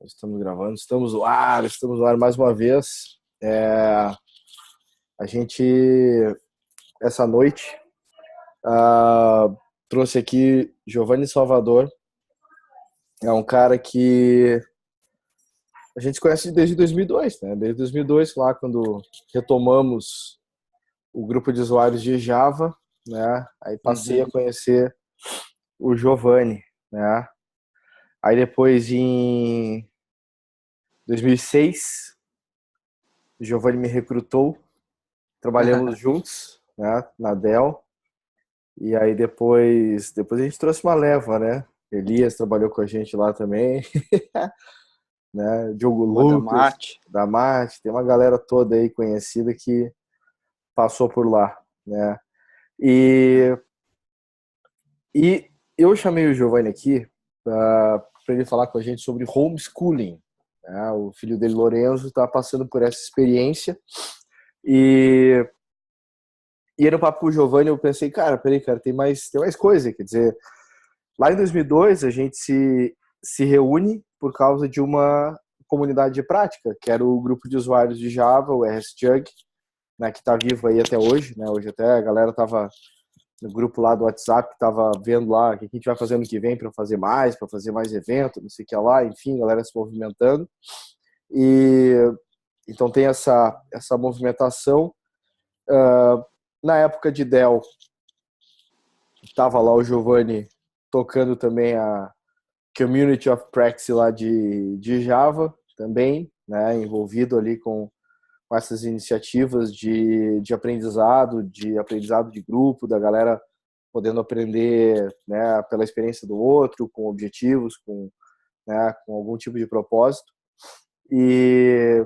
Estamos gravando, estamos no ar mais uma vez. A gente, essa noite, trouxe aqui Giovanni Salvador. É um cara que a gente conhece desde 2002, né? Desde 2002, lá quando retomamos o grupo de usuários de Java, né? Aí passei a conhecer o Giovanni, né? Aí depois, em 2006, o Giovanni me recrutou, trabalhamos juntos, né, na Dell. E aí depois a gente trouxe uma leva, né? Elias trabalhou com a gente lá também, né? Diogo O Lucas, Adamate. da Marte, tem uma galera toda aí conhecida que passou por lá, né? E, e eu chamei o Giovanni aqui para ele falar com a gente sobre homeschooling, né? O filho dele, Lorenzo, está passando por essa experiência e no papo com o Giovanni eu pensei, cara, peraí, cara, tem mais coisa, quer dizer, lá em 2002 a gente se reúne por causa de uma comunidade de prática, que era o grupo de usuários de Java, o RSJug, né, que está vivo aí até hoje, né? Hoje até a galera tava no grupo lá do WhatsApp, que tava vendo lá o que a gente vai fazer ano que vem para fazer mais evento, não sei o que lá, enfim, a galera se movimentando. E então tem essa movimentação. Na época de Dell, tava lá o Giovanni tocando também a Community of Practice lá de Java também, né, envolvido ali com essas iniciativas de aprendizado de grupo, da galera podendo aprender, né, pela experiência do outro, com objetivos, né, com algum tipo de propósito. E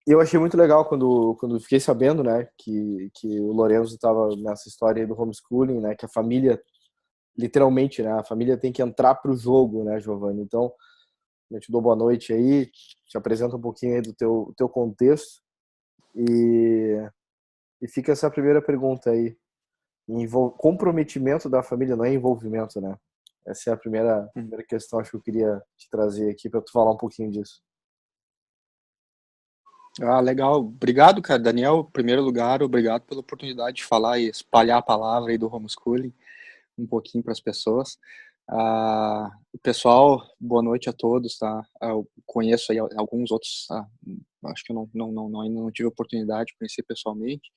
eu achei muito legal quando fiquei sabendo, né, que o Lorenzo estava nessa história aí do homeschooling, né, que a família, literalmente, né, a família tem que entrar pro jogo, né, Giovanni? Então, eu te dou boa noite aí, te apresenta um pouquinho aí do teu contexto e fica essa primeira pergunta aí. Comprometimento da família não é envolvimento, né? Essa é a primeira questão, acho que eu queria te trazer aqui para tu falar um pouquinho disso. Legal. Obrigado, cara. Daniel, em primeiro lugar, obrigado pela oportunidade de falar e espalhar a palavra aí do homeschooling um pouquinho para as pessoas. Pessoal, boa noite a todos, tá? Eu conheço aí alguns outros, acho que eu ainda não tive a oportunidade de conhecer pessoalmente.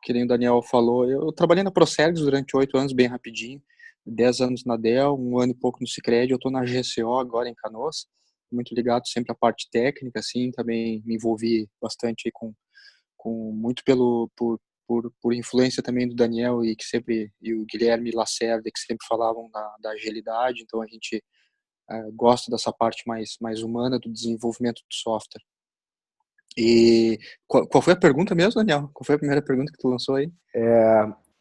Que nem o Daniel falou, eu trabalhei na Procergs durante 8 anos, bem rapidinho, 10 anos na Dell, 1 ano e pouco no Sicredi, eu estou na GCO agora em Canoas, muito ligado sempre à parte técnica, assim, também me envolvi bastante com muito por influência também do Daniel e o Guilherme Lacerda, que sempre falavam da agilidade, então a gente gosta dessa parte mais humana do desenvolvimento do software. E qual foi a pergunta mesmo, Daniel? Qual foi a primeira pergunta que tu lançou aí?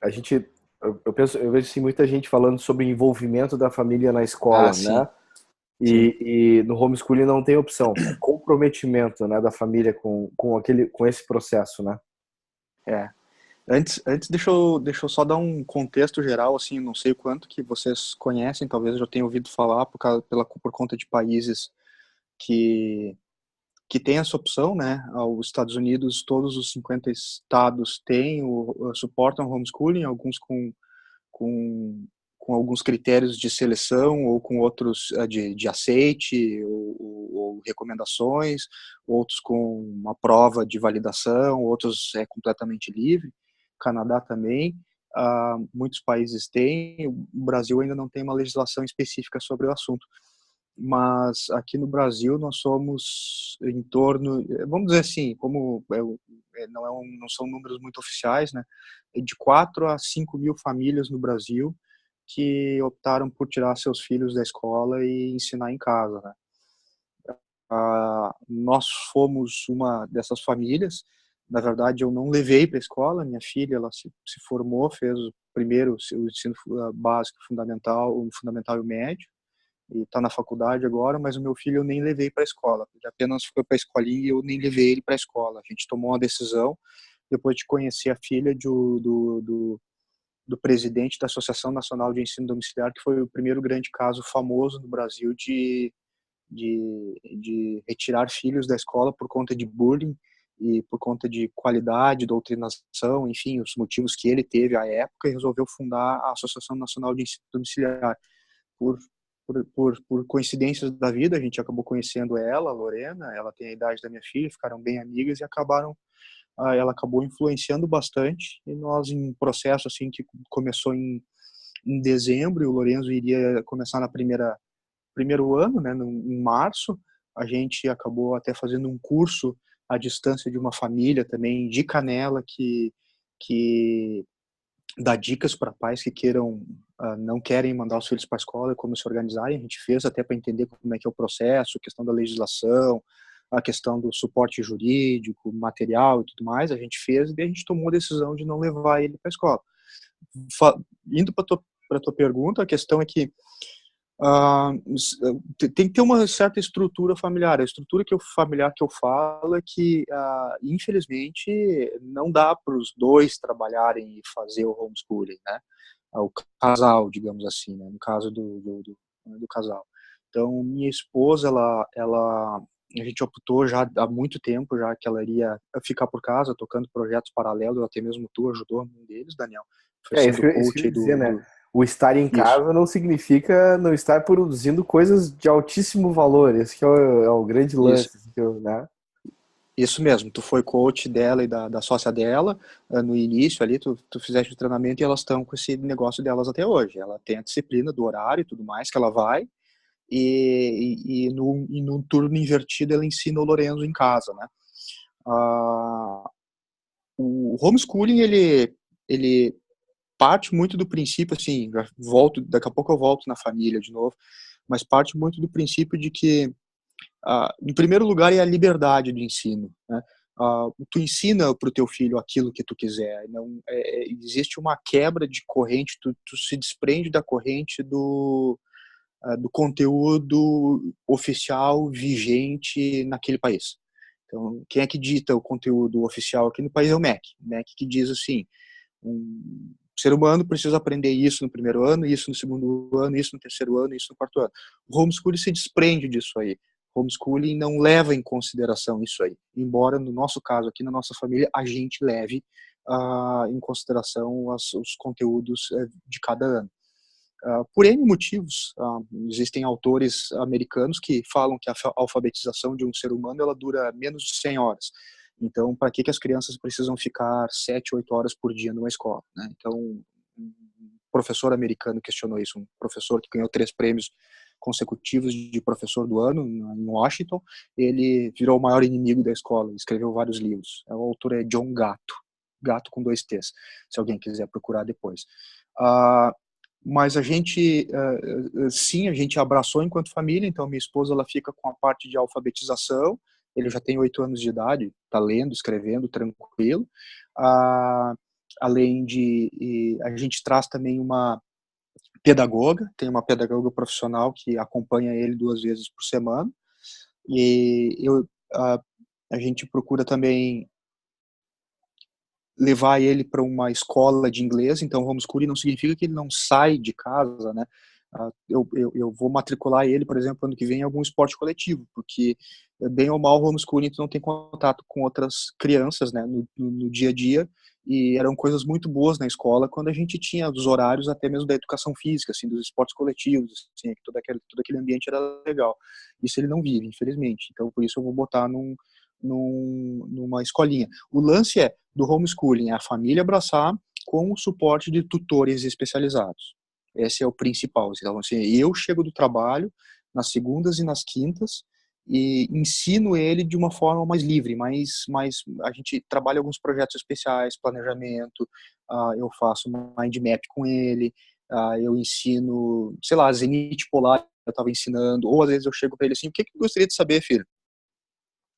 A gente, eu vejo assim, muita gente falando sobre o envolvimento da família na escola, Sim, né? sim. E no homeschooling não tem opção, é comprometimento, né, da família com esse processo, né? É. Antes deixa eu só dar um contexto geral, assim, não sei o quanto que vocês conhecem, talvez eu já tenham ouvido falar por conta de países que tem essa opção, né? Os Estados Unidos, todos os 50 estados suportam homeschooling, alguns com, com alguns critérios de seleção ou com outros de aceite ou recomendações, outros com uma prova de validação, outros é completamente livre. Canadá também. Muitos países têm, o Brasil ainda não tem uma legislação específica sobre o assunto. Mas aqui no Brasil nós somos em torno, vamos dizer assim, como não são números muito oficiais, né? De 4 a 5 mil famílias no Brasil que optaram por tirar seus filhos da escola e ensinar em casa, né? Nós fomos uma dessas famílias. Na verdade, eu não levei para a escola. Minha filha, ela se formou, fez primeiro o ensino básico, o fundamental e o médio, e está na faculdade agora, mas o meu filho eu nem levei para a escola. Ele apenas foi para a escolinha e eu nem levei ele para a escola. A gente tomou uma decisão, depois de conhecer a filha do presidente da Associação Nacional de Ensino Domiciliar, que foi o primeiro grande caso famoso no Brasil de retirar filhos da escola por conta de bullying e por conta de qualidade, doutrinação, enfim, os motivos que ele teve à época, e resolveu fundar a Associação Nacional de Ensino Domiciliar. Por, por coincidências da vida, a gente acabou conhecendo ela, a Lorena, ela tem a idade da minha filha, ficaram bem amigas e ela acabou influenciando bastante, e nós, em um processo assim que começou em dezembro, e o Lorenzo iria começar na primeiro ano, né, em março, a gente acabou até fazendo um curso à distância de uma família também de Canela que dá dicas para pais que não querem mandar os filhos para a escola e como se organizarem. A gente fez até para entender como é que é o processo, a questão da legislação, a questão do suporte jurídico, material e tudo mais. A gente fez e a gente tomou a decisão de não levar ele para a escola. Indo para a tua pergunta, a questão é que tem que ter uma certa estrutura familiar. A estrutura familiar que eu falo é que, infelizmente, não dá para os dois trabalharem e fazer o homeschooling, né? O casal, digamos assim, né? No caso do casal. Então, minha esposa, a gente optou já há muito tempo já que ela iria ficar por casa, tocando projetos paralelos, até mesmo tu ajudou num deles, Daniel, foi Isso sendo isso que eu coach ia dizer, né? do O estar em isso. casa não significa não estar produzindo coisas de altíssimo valor. Esse que é o grande Isso. lance, né? Isso mesmo, tu foi coach dela e da sócia dela no início ali, tu fizeste o treinamento e elas estão com esse negócio delas até hoje. Ela tem a disciplina do horário e tudo mais que ela vai, e num turno invertido ela ensina o Lorenzo em casa, né? O homeschooling, ele parte muito do princípio, assim, daqui a pouco eu volto na família de novo, mas parte muito do princípio de que em primeiro lugar é a liberdade do ensino, né? Tu ensina para o teu filho aquilo que tu quiser, não existe uma quebra de corrente, tu se desprende da corrente do conteúdo oficial vigente naquele país. Então, quem é que dita o conteúdo oficial aqui no país é o MEC. O MEC que diz assim, um ser humano precisa aprender isso no primeiro ano, isso no segundo ano, isso no terceiro ano, isso no quarto ano. O homeschooling se desprende disso aí. O homeschooling não leva em consideração isso aí. Embora, no nosso caso, aqui na nossa família, a gente leve em consideração os conteúdos de cada ano. Por N motivos, existem autores americanos que falam que a alfabetização de um ser humano ela dura menos de 100 horas. Então, para que as crianças precisam ficar 7, 8 horas por dia numa escola, né? Então, um professor americano questionou isso, um professor que ganhou 3 prêmios consecutivos de professor do ano em Washington, ele virou o maior inimigo da escola, escreveu vários livros. O autor é John Gatto, Gato com 2 T's, se alguém quiser procurar depois. Mas a gente, sim, a gente abraçou enquanto família, então minha esposa ela fica com a parte de alfabetização, ele já tem 8 anos de idade, está lendo, escrevendo, tranquilo. Além a gente traz também uma pedagoga, tem uma pedagoga profissional que acompanha ele 2 vezes por semana, e a gente procura também levar ele para uma escola de inglês, então homeschooling não significa que ele não sai de casa, né? Eu vou matricular ele, por exemplo, ano que vem em algum esporte coletivo, porque bem ou mal homeschooling tu não tem contato com outras crianças, né, no dia a dia, e eram coisas muito boas na escola quando a gente tinha os horários até mesmo da educação física, assim, dos esportes coletivos, assim, todo aquele ambiente era legal. Isso ele não vive, infelizmente, então por isso eu vou botar numa escolinha. O lance do homeschooling é a família abraçar com o suporte de tutores especializados. Esse é o principal. Então, assim, eu chego do trabalho nas segundas e nas quintas e ensino ele de uma forma mais livre, mais a gente trabalha alguns projetos especiais, planejamento, eu faço mind map com ele, eu ensino, sei lá, zenite polar, eu estava ensinando, ou às vezes eu chego para ele assim, o que tu gostaria de saber, filho?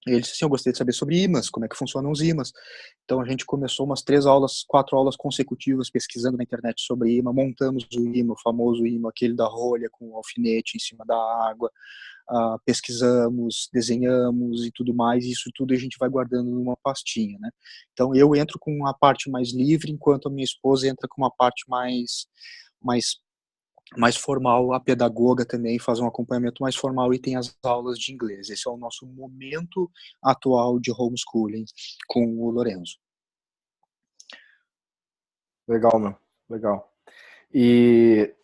E ele disse assim, eu gostaria de saber sobre ímãs, como é que funcionam os ímãs. Então a gente começou umas 4 aulas consecutivas pesquisando na internet sobre imã, montamos o imã, o famoso imã, aquele da rolha com o alfinete em cima da água, pesquisamos, desenhamos e tudo mais, e isso tudo a gente vai guardando numa pastinha, né? Então eu entro com a parte mais livre, enquanto a minha esposa entra com uma parte mais mais formal, a pedagoga também faz um acompanhamento mais formal e tem as aulas de inglês. Esse é o nosso momento atual de homeschooling com o Lorenzo. Legal, meu. Legal. E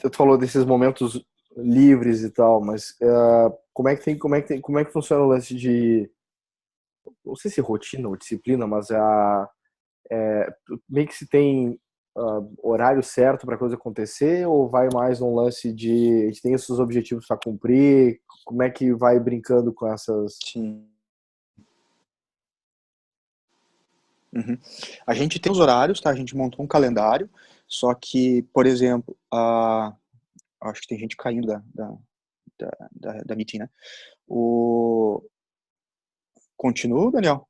tu falou desses momentos livres e tal, mas como é que funciona o lance de, não sei se rotina ou disciplina, mas meio que se tem horário certo para a coisa acontecer, ou vai mais num lance de a gente tem esses objetivos para cumprir? Como é que vai brincando com essas? Sim. Uhum. A gente tem os horários, tá? A gente montou um calendário, só que, por exemplo, acho que tem gente caindo da meeting, né? Continua, Daniel?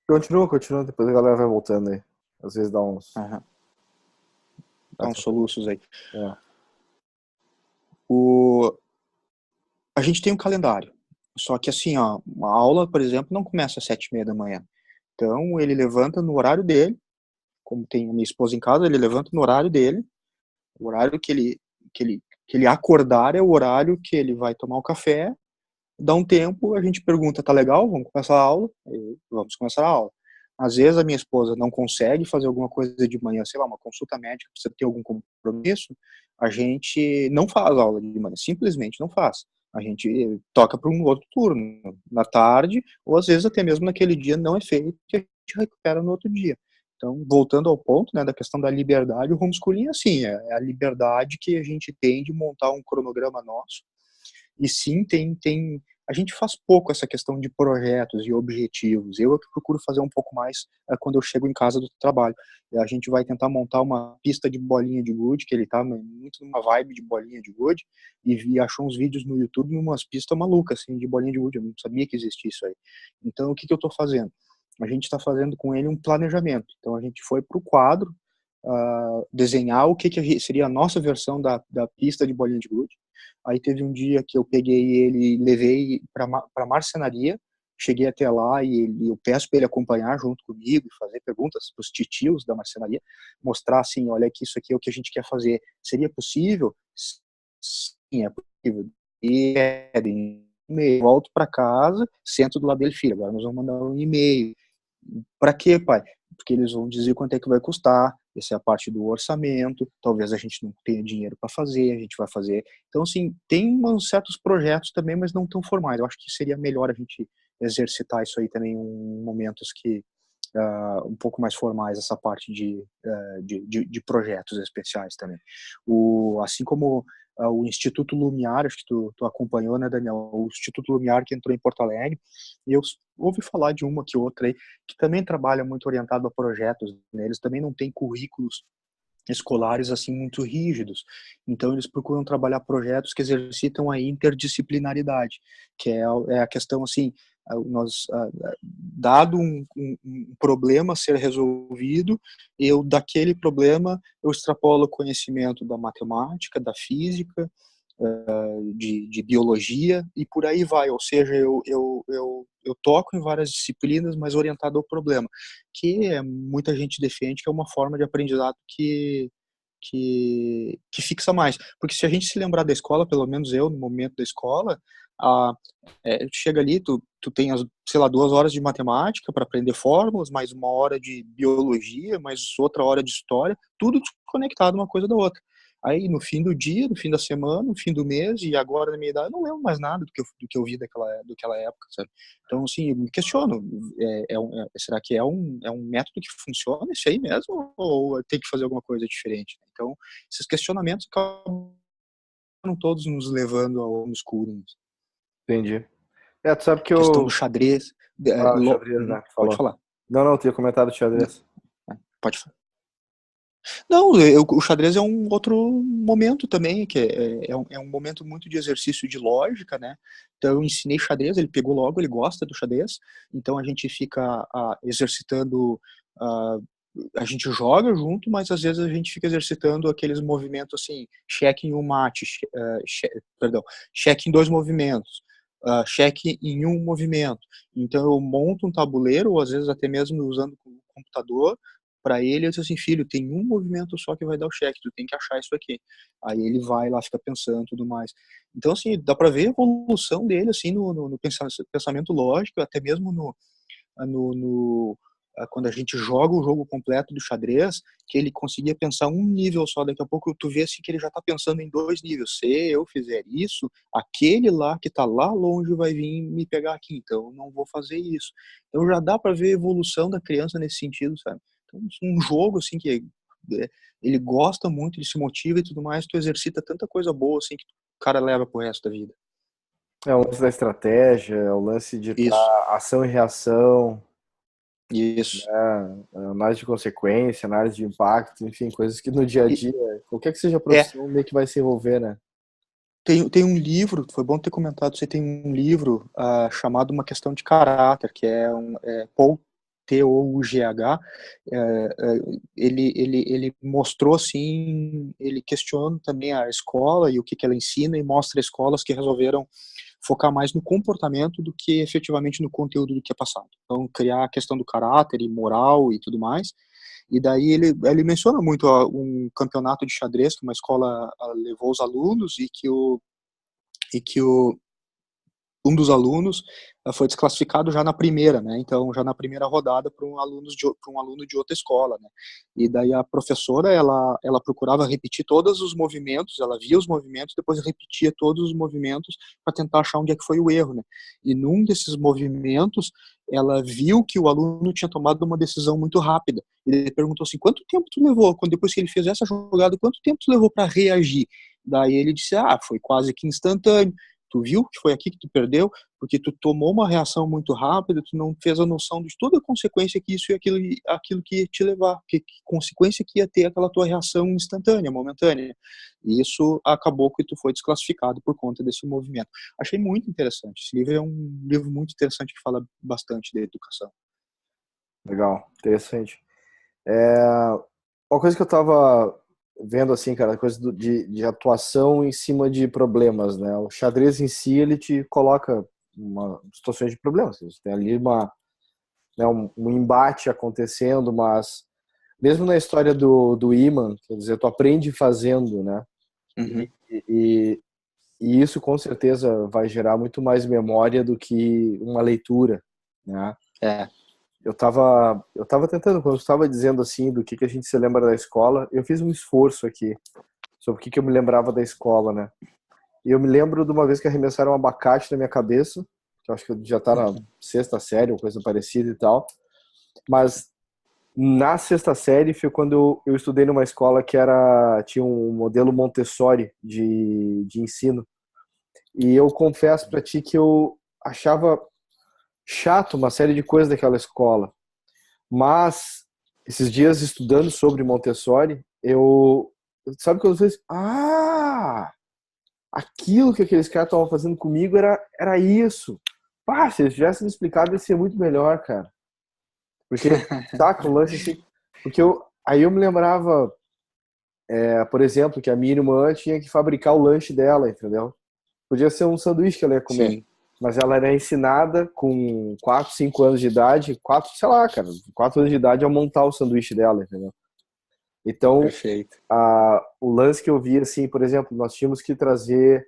Continua, depois a galera vai voltando aí. Às vezes dá uns. Uhum. Dá uns soluços aí. É. A gente tem um calendário, só que assim, ó, uma aula, por exemplo, não começa às 7:30 da manhã. Então, ele levanta no horário dele, como tem a minha esposa em casa, ele levanta no horário dele, o horário que ele acordar é o horário que ele vai tomar o café, dá um tempo, a gente pergunta, tá legal? Vamos começar a aula? E vamos começar a aula. Às vezes a minha esposa não consegue fazer alguma coisa de manhã, sei lá, uma consulta médica, precisa ter algum compromisso, a gente não faz aula de manhã, simplesmente não faz. A gente toca para um outro turno, na tarde, ou às vezes até mesmo naquele dia não é feito e a gente recupera no outro dia. Então, voltando ao ponto, né, da questão da liberdade, o homeschooling é assim, é a liberdade que a gente tem de montar um cronograma nosso. E sim, a gente faz pouco essa questão de projetos e objetivos. Eu é que procuro fazer um pouco mais quando eu chego em casa do trabalho. A gente vai tentar montar uma pista de bolinha de gude, que ele tá muito numa vibe de bolinha de gude, e achou uns vídeos no YouTube numas pistas malucas, assim, de bolinha de gude. Eu não sabia que existia isso aí. Então, o que eu tô fazendo? A gente está fazendo com ele um planejamento. Então, a gente foi para o quadro, desenhar o que seria a nossa versão da pista de bolinha de gude. Aí teve um dia que eu peguei ele e levei para marcenaria, cheguei até lá e eu peço para ele acompanhar junto comigo e fazer perguntas para os titios da marcenaria, mostrar assim, olha que isso aqui é o que a gente quer fazer. Seria possível? Sim, é possível. E volto para casa, sento do lado dele, filho, agora nós vamos mandar um e-mail. Para quê, pai? Porque eles vão dizer quanto é que vai custar, essa é a parte do orçamento, talvez a gente não tenha dinheiro para fazer, a gente vai fazer. Então, assim, tem uns certos projetos também, mas não tão formais. Eu acho que seria melhor a gente exercitar isso aí também em momentos que um pouco mais formais, essa parte de projetos especiais também. Assim como o Instituto Lumiar, acho que tu acompanhou, né, Daniel? O Instituto Lumiar que entrou em Porto Alegre, e eu ouvi falar de uma que outra aí, que também trabalha muito orientado a projetos, né? Eles também não têm currículos escolares assim muito rígidos, então eles procuram trabalhar projetos que exercitam a interdisciplinaridade, que é a questão assim, dado um problema a ser resolvido, daquele problema eu extrapolo o conhecimento da matemática, da física, de biologia e por aí vai, ou seja, eu toco em várias disciplinas, mas orientado ao problema, que muita gente defende que é uma forma de aprendizado que fixa mais, porque se a gente se lembrar da escola, pelo menos eu, no momento da escola, a, chega ali, tu tem, sei lá, 2 horas de matemática para aprender fórmulas, mais 1 hora de biologia, mais outra hora de história, tudo conectado uma coisa da outra. Aí, no fim do dia, no fim da semana, no fim do mês, e agora, na minha idade, eu não lembro mais nada do que eu vi daquela época, sabe? Então, assim, eu me questiono, será que é um método que funciona isso aí mesmo? Ou tem que fazer alguma coisa diferente? Então, esses questionamentos acabam todos nos levando ao homeschooling. Entendi. Tu sabe que Questão do eu. xadrez. Xadrez, né? Pode Falou. falar. Não, tinha comentado xadrez. Pode falar. Não, o xadrez é um outro momento também, que é um momento muito de exercício de lógica, né? Então eu ensinei xadrez, ele pegou logo, ele gosta do xadrez, então a gente fica exercitando, ah, a gente joga junto, mas às vezes a gente fica exercitando aqueles movimentos assim, cheque em um mate, perdão, cheque em dois movimentos, cheque em um movimento. Então eu monto um tabuleiro, ou às vezes até mesmo usando o computador, para ele, eu disse assim, filho, tem um movimento só que vai dar o cheque, tu tem que achar isso aqui. Aí ele vai lá, fica pensando e tudo mais. Então, assim, dá para ver a evolução dele, assim, no pensamento lógico, até mesmo quando a gente joga o jogo completo do xadrez, que ele conseguia pensar um nível só, daqui a pouco tu vê assim, que ele já está pensando em dois níveis. Se eu fizer isso, aquele lá que está lá longe vai vir me pegar aqui, então eu não vou fazer isso. Então já dá para ver a evolução da criança nesse sentido, sabe? Então, um jogo assim que ele gosta muito, ele se motiva e tudo mais, tu exercita tanta coisa boa assim que o cara leva pro resto da vida. É o lance da estratégia, é o lance de Isso, estar ação e reação, isso. né? Análise de consequência, análise de impacto, enfim, coisas que no dia a E, dia, qualquer que seja a é, profissão, meio que vai se envolver, né? tem um livro, foi bom ter comentado, você tem um livro chamado Uma Questão de Caráter, que é Paul T-O-U-G-H, ele mostrou assim, ele questiona também a escola e o que ela ensina, e mostra escolas que resolveram focar mais no comportamento do que efetivamente no conteúdo do que é passado. Então, criar a questão do caráter e moral e tudo mais. E daí ele menciona muito um campeonato de xadrez que uma escola levou os alunos e que um dos alunos foi desclassificado já na primeira, né? Então, já na primeira rodada para um aluno de outra escola, né? E daí a professora, ela procurava repetir todos os movimentos, ela via os movimentos, depois repetia todos os movimentos para tentar achar onde é que foi o erro, né? E num desses movimentos, ela viu que o aluno tinha tomado uma decisão muito rápida. E ele perguntou assim: quanto tempo tu levou, depois que ele fez essa jogada, quanto tempo tu levou para reagir? Daí ele disse: foi quase que instantâneo. Tu viu que foi aqui que tu perdeu, porque tu tomou uma reação muito rápida, tu não fez a noção de toda a consequência que isso e aquilo que ia te levar, que consequência que ia ter aquela tua reação instantânea, momentânea. E isso acabou que tu foi desclassificado por conta desse movimento. Achei muito interessante. Esse livro é um livro muito interessante que fala bastante de educação. Legal, interessante. Uma coisa que eu tava vendo, assim, cara, coisa de atuação em cima de problemas, né? O xadrez em si, ele te coloca uma situações de problemas. Você tem ali um embate acontecendo, mas mesmo na história do Iman, quer dizer, tu aprende fazendo, né? Uhum. E, e isso com certeza vai gerar muito mais memória do que uma leitura, né? É. Eu tava tentando, quando eu estava dizendo assim do que a gente se lembra da escola, eu fiz um esforço aqui sobre o que eu me lembrava da escola, né? E eu me lembro de uma vez que arremessaram um abacate na minha cabeça, que eu acho que eu já tá na sexta série, ou coisa parecida e tal, mas na sexta série foi quando eu estudei numa escola que tinha um modelo Montessori de ensino. E eu confesso pra ti que eu achava chato uma série de coisas daquela escola. Mas, esses dias estudando sobre Montessori, sabe quando eu falei, aquilo que aqueles caras estavam fazendo comigo era isso. Pá, se eles tivessem me explicado, ia ser muito melhor, cara. Porque, saca, o lance assim. Porque aí eu me lembrava, por exemplo, que a minha irmã tinha que fabricar o lanche dela, entendeu? Podia ser um sanduíche que ela ia comer. Sim, Mas ela era ensinada com 4 5 anos de idade, 4 sei lá, cara, 4 anos de idade a montar o sanduíche dela, entendeu? Então, perfeito. o lance que eu vi, assim, por exemplo, nós tínhamos que trazer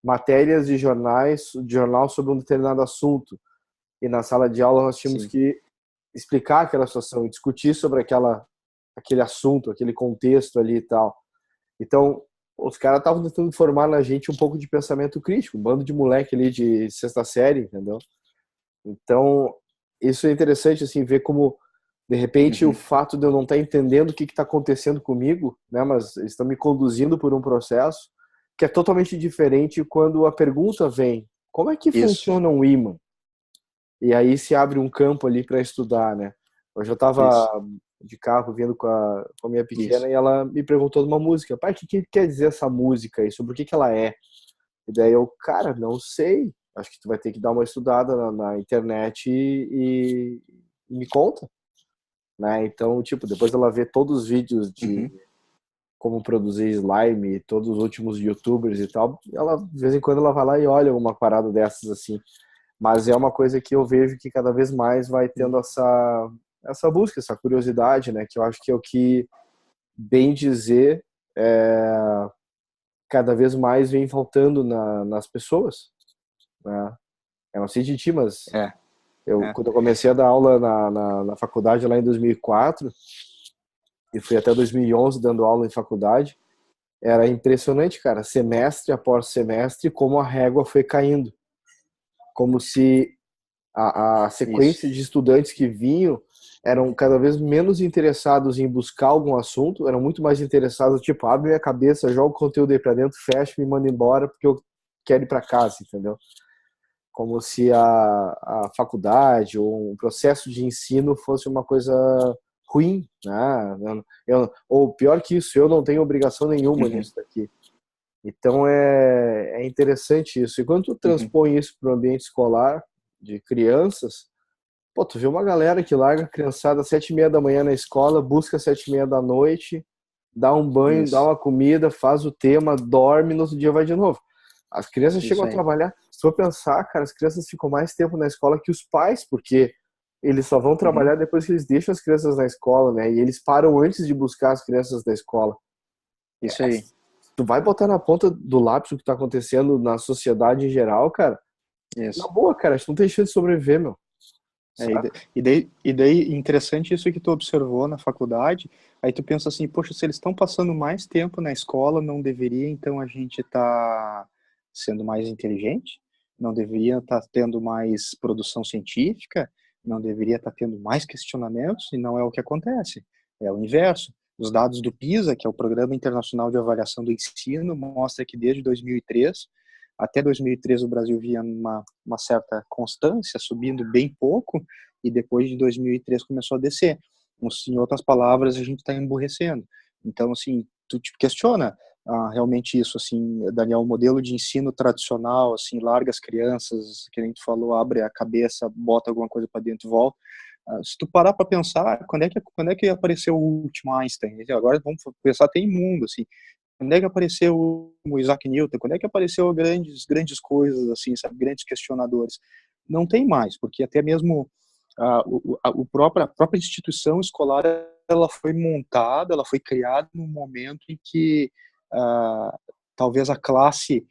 matérias de jornal sobre um determinado assunto. E na sala de aula nós tínhamos Sim. que explicar aquela situação, discutir sobre aquele assunto, aquele contexto ali e tal. Então, os caras estavam tentando formar na gente um pouco de pensamento crítico, um bando de moleque ali de sexta série, entendeu? Então, isso é interessante, assim, ver como, de repente, o Uhum. fato de eu não estar entendendo o que está acontecendo comigo, né, mas eles estão me conduzindo por um processo que é totalmente diferente quando a pergunta vem, como é que Isso, funciona um ímã? E aí se abre um campo ali para estudar, né? Eu já estava isso. de carro vindo com a minha pequena Isso. e ela me perguntou de uma música. Pai, o que quer dizer essa música e sobre o que ela é? E daí eu, cara, não sei. Acho que tu vai ter que dar uma estudada na internet e me conta, né? Então, tipo, depois ela vê todos os vídeos de Uhum. como produzir slime, todos os últimos YouTubers e tal, ela, de vez em quando ela vai lá e olha uma parada dessas assim. Mas é uma coisa que eu vejo que cada vez mais vai tendo essa busca, essa curiosidade, né? Que eu acho que é o que, bem dizer, cada vez mais vem faltando nas pessoas, né? Eu não sei de ti, mas É, é. quando eu comecei a dar aula na faculdade lá em 2004 e fui até 2011 dando aula em faculdade, era impressionante, cara, semestre após semestre, como a régua foi caindo. Como se a Isso. sequência de estudantes que vinham eram cada vez menos interessados em buscar algum assunto, eram muito mais interessados, tipo, abre minha cabeça, joga o conteúdo aí pra dentro, fecha e me manda embora porque eu quero ir pra casa, entendeu? Como se a faculdade ou um processo de ensino fosse uma coisa ruim, né? Ou pior que isso, eu não tenho obrigação nenhuma Uhum. nisso daqui. Então é interessante isso. E quando tu Uhum. transpõe isso para o ambiente escolar de crianças, pô, tu vê uma galera que larga a criançada às 7:30 da manhã na escola, busca às 7:30 da noite, dá um banho, dá Isso. uma comida, faz o tema, dorme, no outro dia vai de novo. As crianças chegam Isso a aí. trabalhar. Se for pensar, cara, as crianças ficam mais tempo na escola que os pais, porque eles só vão Uhum. trabalhar depois que eles deixam as crianças na escola, né? E eles param antes de buscar as crianças da escola. Isso aí. Tu vai botar na ponta do lápis o que tá acontecendo na sociedade em geral, cara. Na Isso. boa, cara, a gente não tem chance de sobreviver, meu. É, e, da- Saca? e daí, interessante isso que tu observou na faculdade, aí tu pensa assim, poxa, se eles estão passando mais tempo na escola, não deveria então a gente estar sendo mais inteligente? Não deveria estar tendo mais produção científica? Não deveria estar tendo mais questionamentos? E não é o que acontece. É o inverso. Os dados do PISA, que é o Programa Internacional de Avaliação do Ensino, mostra que desde 2003 até 2013 o Brasil via uma certa constância, subindo bem pouco, e depois de 2003 começou a descer. Em outras palavras, a gente está emburrecendo. Então, assim, tu te questiona realmente isso, assim, Daniel, o modelo de ensino tradicional, assim, larga as crianças, que nem tu falou, abre a cabeça, bota alguma coisa para dentro e volta. Se tu parar para pensar, quando é que apareceu o último Einstein? Agora vamos pensar até em mundo, assim, quando é que apareceu o Isaac Newton? Quando é que apareceu grandes coisas, assim, sabe, grandes questionadores? Não tem mais, porque até mesmo a própria instituição escolar ela foi montada, ela foi criada num momento em que ah, talvez a classe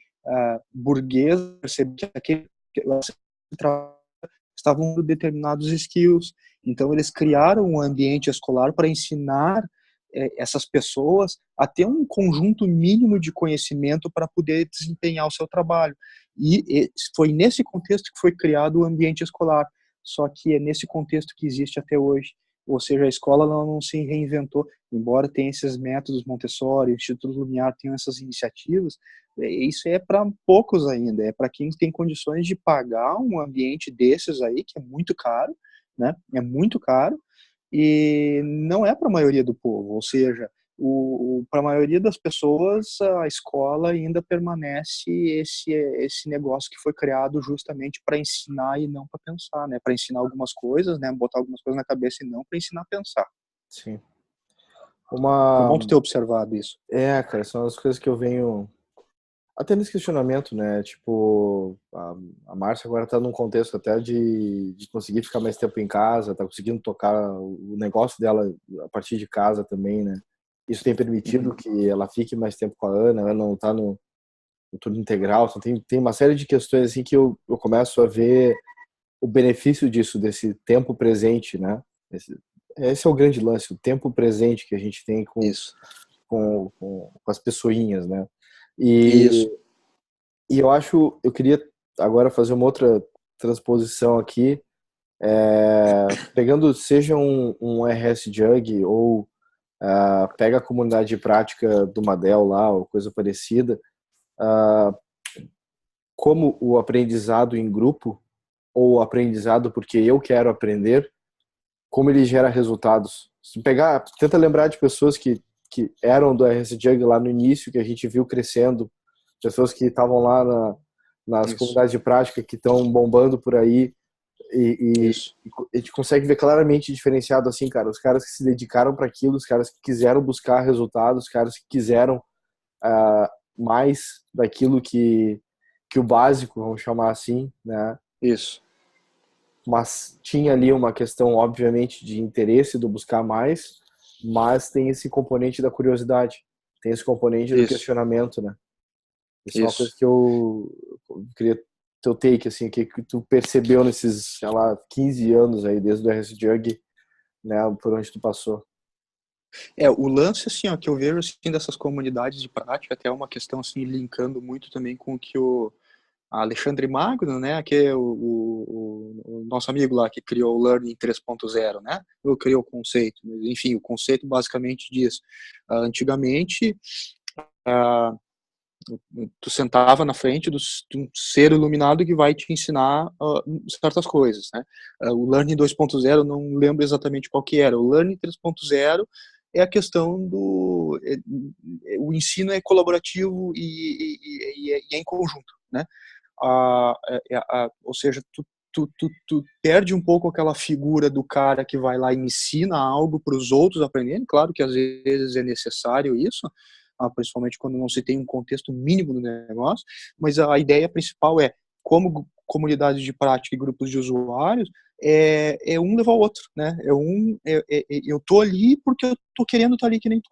burguesa percebia que estavam determinados skills. Então, eles criaram um ambiente escolar para ensinar essas pessoas a ter um conjunto mínimo de conhecimento para poder desempenhar o seu trabalho. E foi nesse contexto que foi criado o ambiente escolar. Só que é nesse contexto que existe até hoje. Ou seja, a escola não se reinventou, embora tenha esses métodos Montessori, o Instituto Lumiar tenham essas iniciativas, isso é para poucos ainda, é para quem tem condições de pagar um ambiente desses aí, que é muito caro, né? É muito caro, e não é para a maioria do povo, ou seja, para a maioria das pessoas a escola ainda permanece esse negócio que foi criado justamente para ensinar e não para pensar, né? Para ensinar algumas coisas, né? Botar algumas coisas na cabeça e não para ensinar a pensar. Sim. Foi Uma. bom tu ter observado isso. Cara, são as coisas que eu venho até nesse questionamento, né? Tipo, a Márcia agora tá num contexto até de conseguir ficar mais tempo em casa, tá conseguindo tocar o negócio dela a partir de casa também, né? Isso tem permitido Uhum. que ela fique mais tempo com a Ana, ela não tá no turno integral, então tem uma série de questões assim que eu começo a ver o benefício disso, desse tempo presente, né? Esse é o grande lance, o tempo presente que a gente tem Isso. com as pessoinhas, né? E, Isso. e eu queria agora fazer uma outra transposição aqui, pegando seja um RS Jug ou pega a comunidade de prática do Madel lá, ou coisa parecida, como o aprendizado em grupo, ou o aprendizado porque eu quero aprender, como ele gera resultados. Se pegar, tenta lembrar de pessoas que eram do RS Jug lá no início, que a gente viu crescendo, pessoas que estavam lá nas Isso, comunidades de prática que estão bombando por aí, isso, e a gente consegue ver claramente diferenciado assim, cara, os caras que se dedicaram para aquilo, os caras que quiseram buscar resultados, os caras que quiseram mais daquilo que o básico, vamos chamar assim, né? isso, Mas tinha ali uma questão, obviamente, de interesse do buscar mais, mas tem esse componente da curiosidade, tem esse componente do isso, questionamento, né? Isso é uma coisa isso. que eu queria teu take, assim, que tu percebeu nesses, sei lá, 15 anos aí, desde o RS Jug, né, por onde tu passou. O lance, assim, ó, que eu vejo, assim, dessas comunidades de prática, até uma questão, assim, linkando muito também com o que o Alexandre Magno, né, que é o nosso amigo lá que criou o Learning 3.0, né, ou criou o conceito, enfim, o conceito basicamente diz, antigamente, ah, tu sentava na frente de um ser iluminado que vai te ensinar certas coisas, né? O Learning 2.0, não lembro exatamente qual que era. O Learning 3.0 é a questão o ensino é colaborativo e é em conjunto, né? Ou seja, tu perde um pouco aquela figura do cara que vai lá e ensina algo para os outros aprenderem. Claro que às vezes é necessário isso, principalmente quando não se tem um contexto mínimo do negócio, mas a ideia principal é como comunidades de prática e grupos de usuários é um levar o outro, né? Eu tô ali porque eu tô querendo estar ali, que nem tu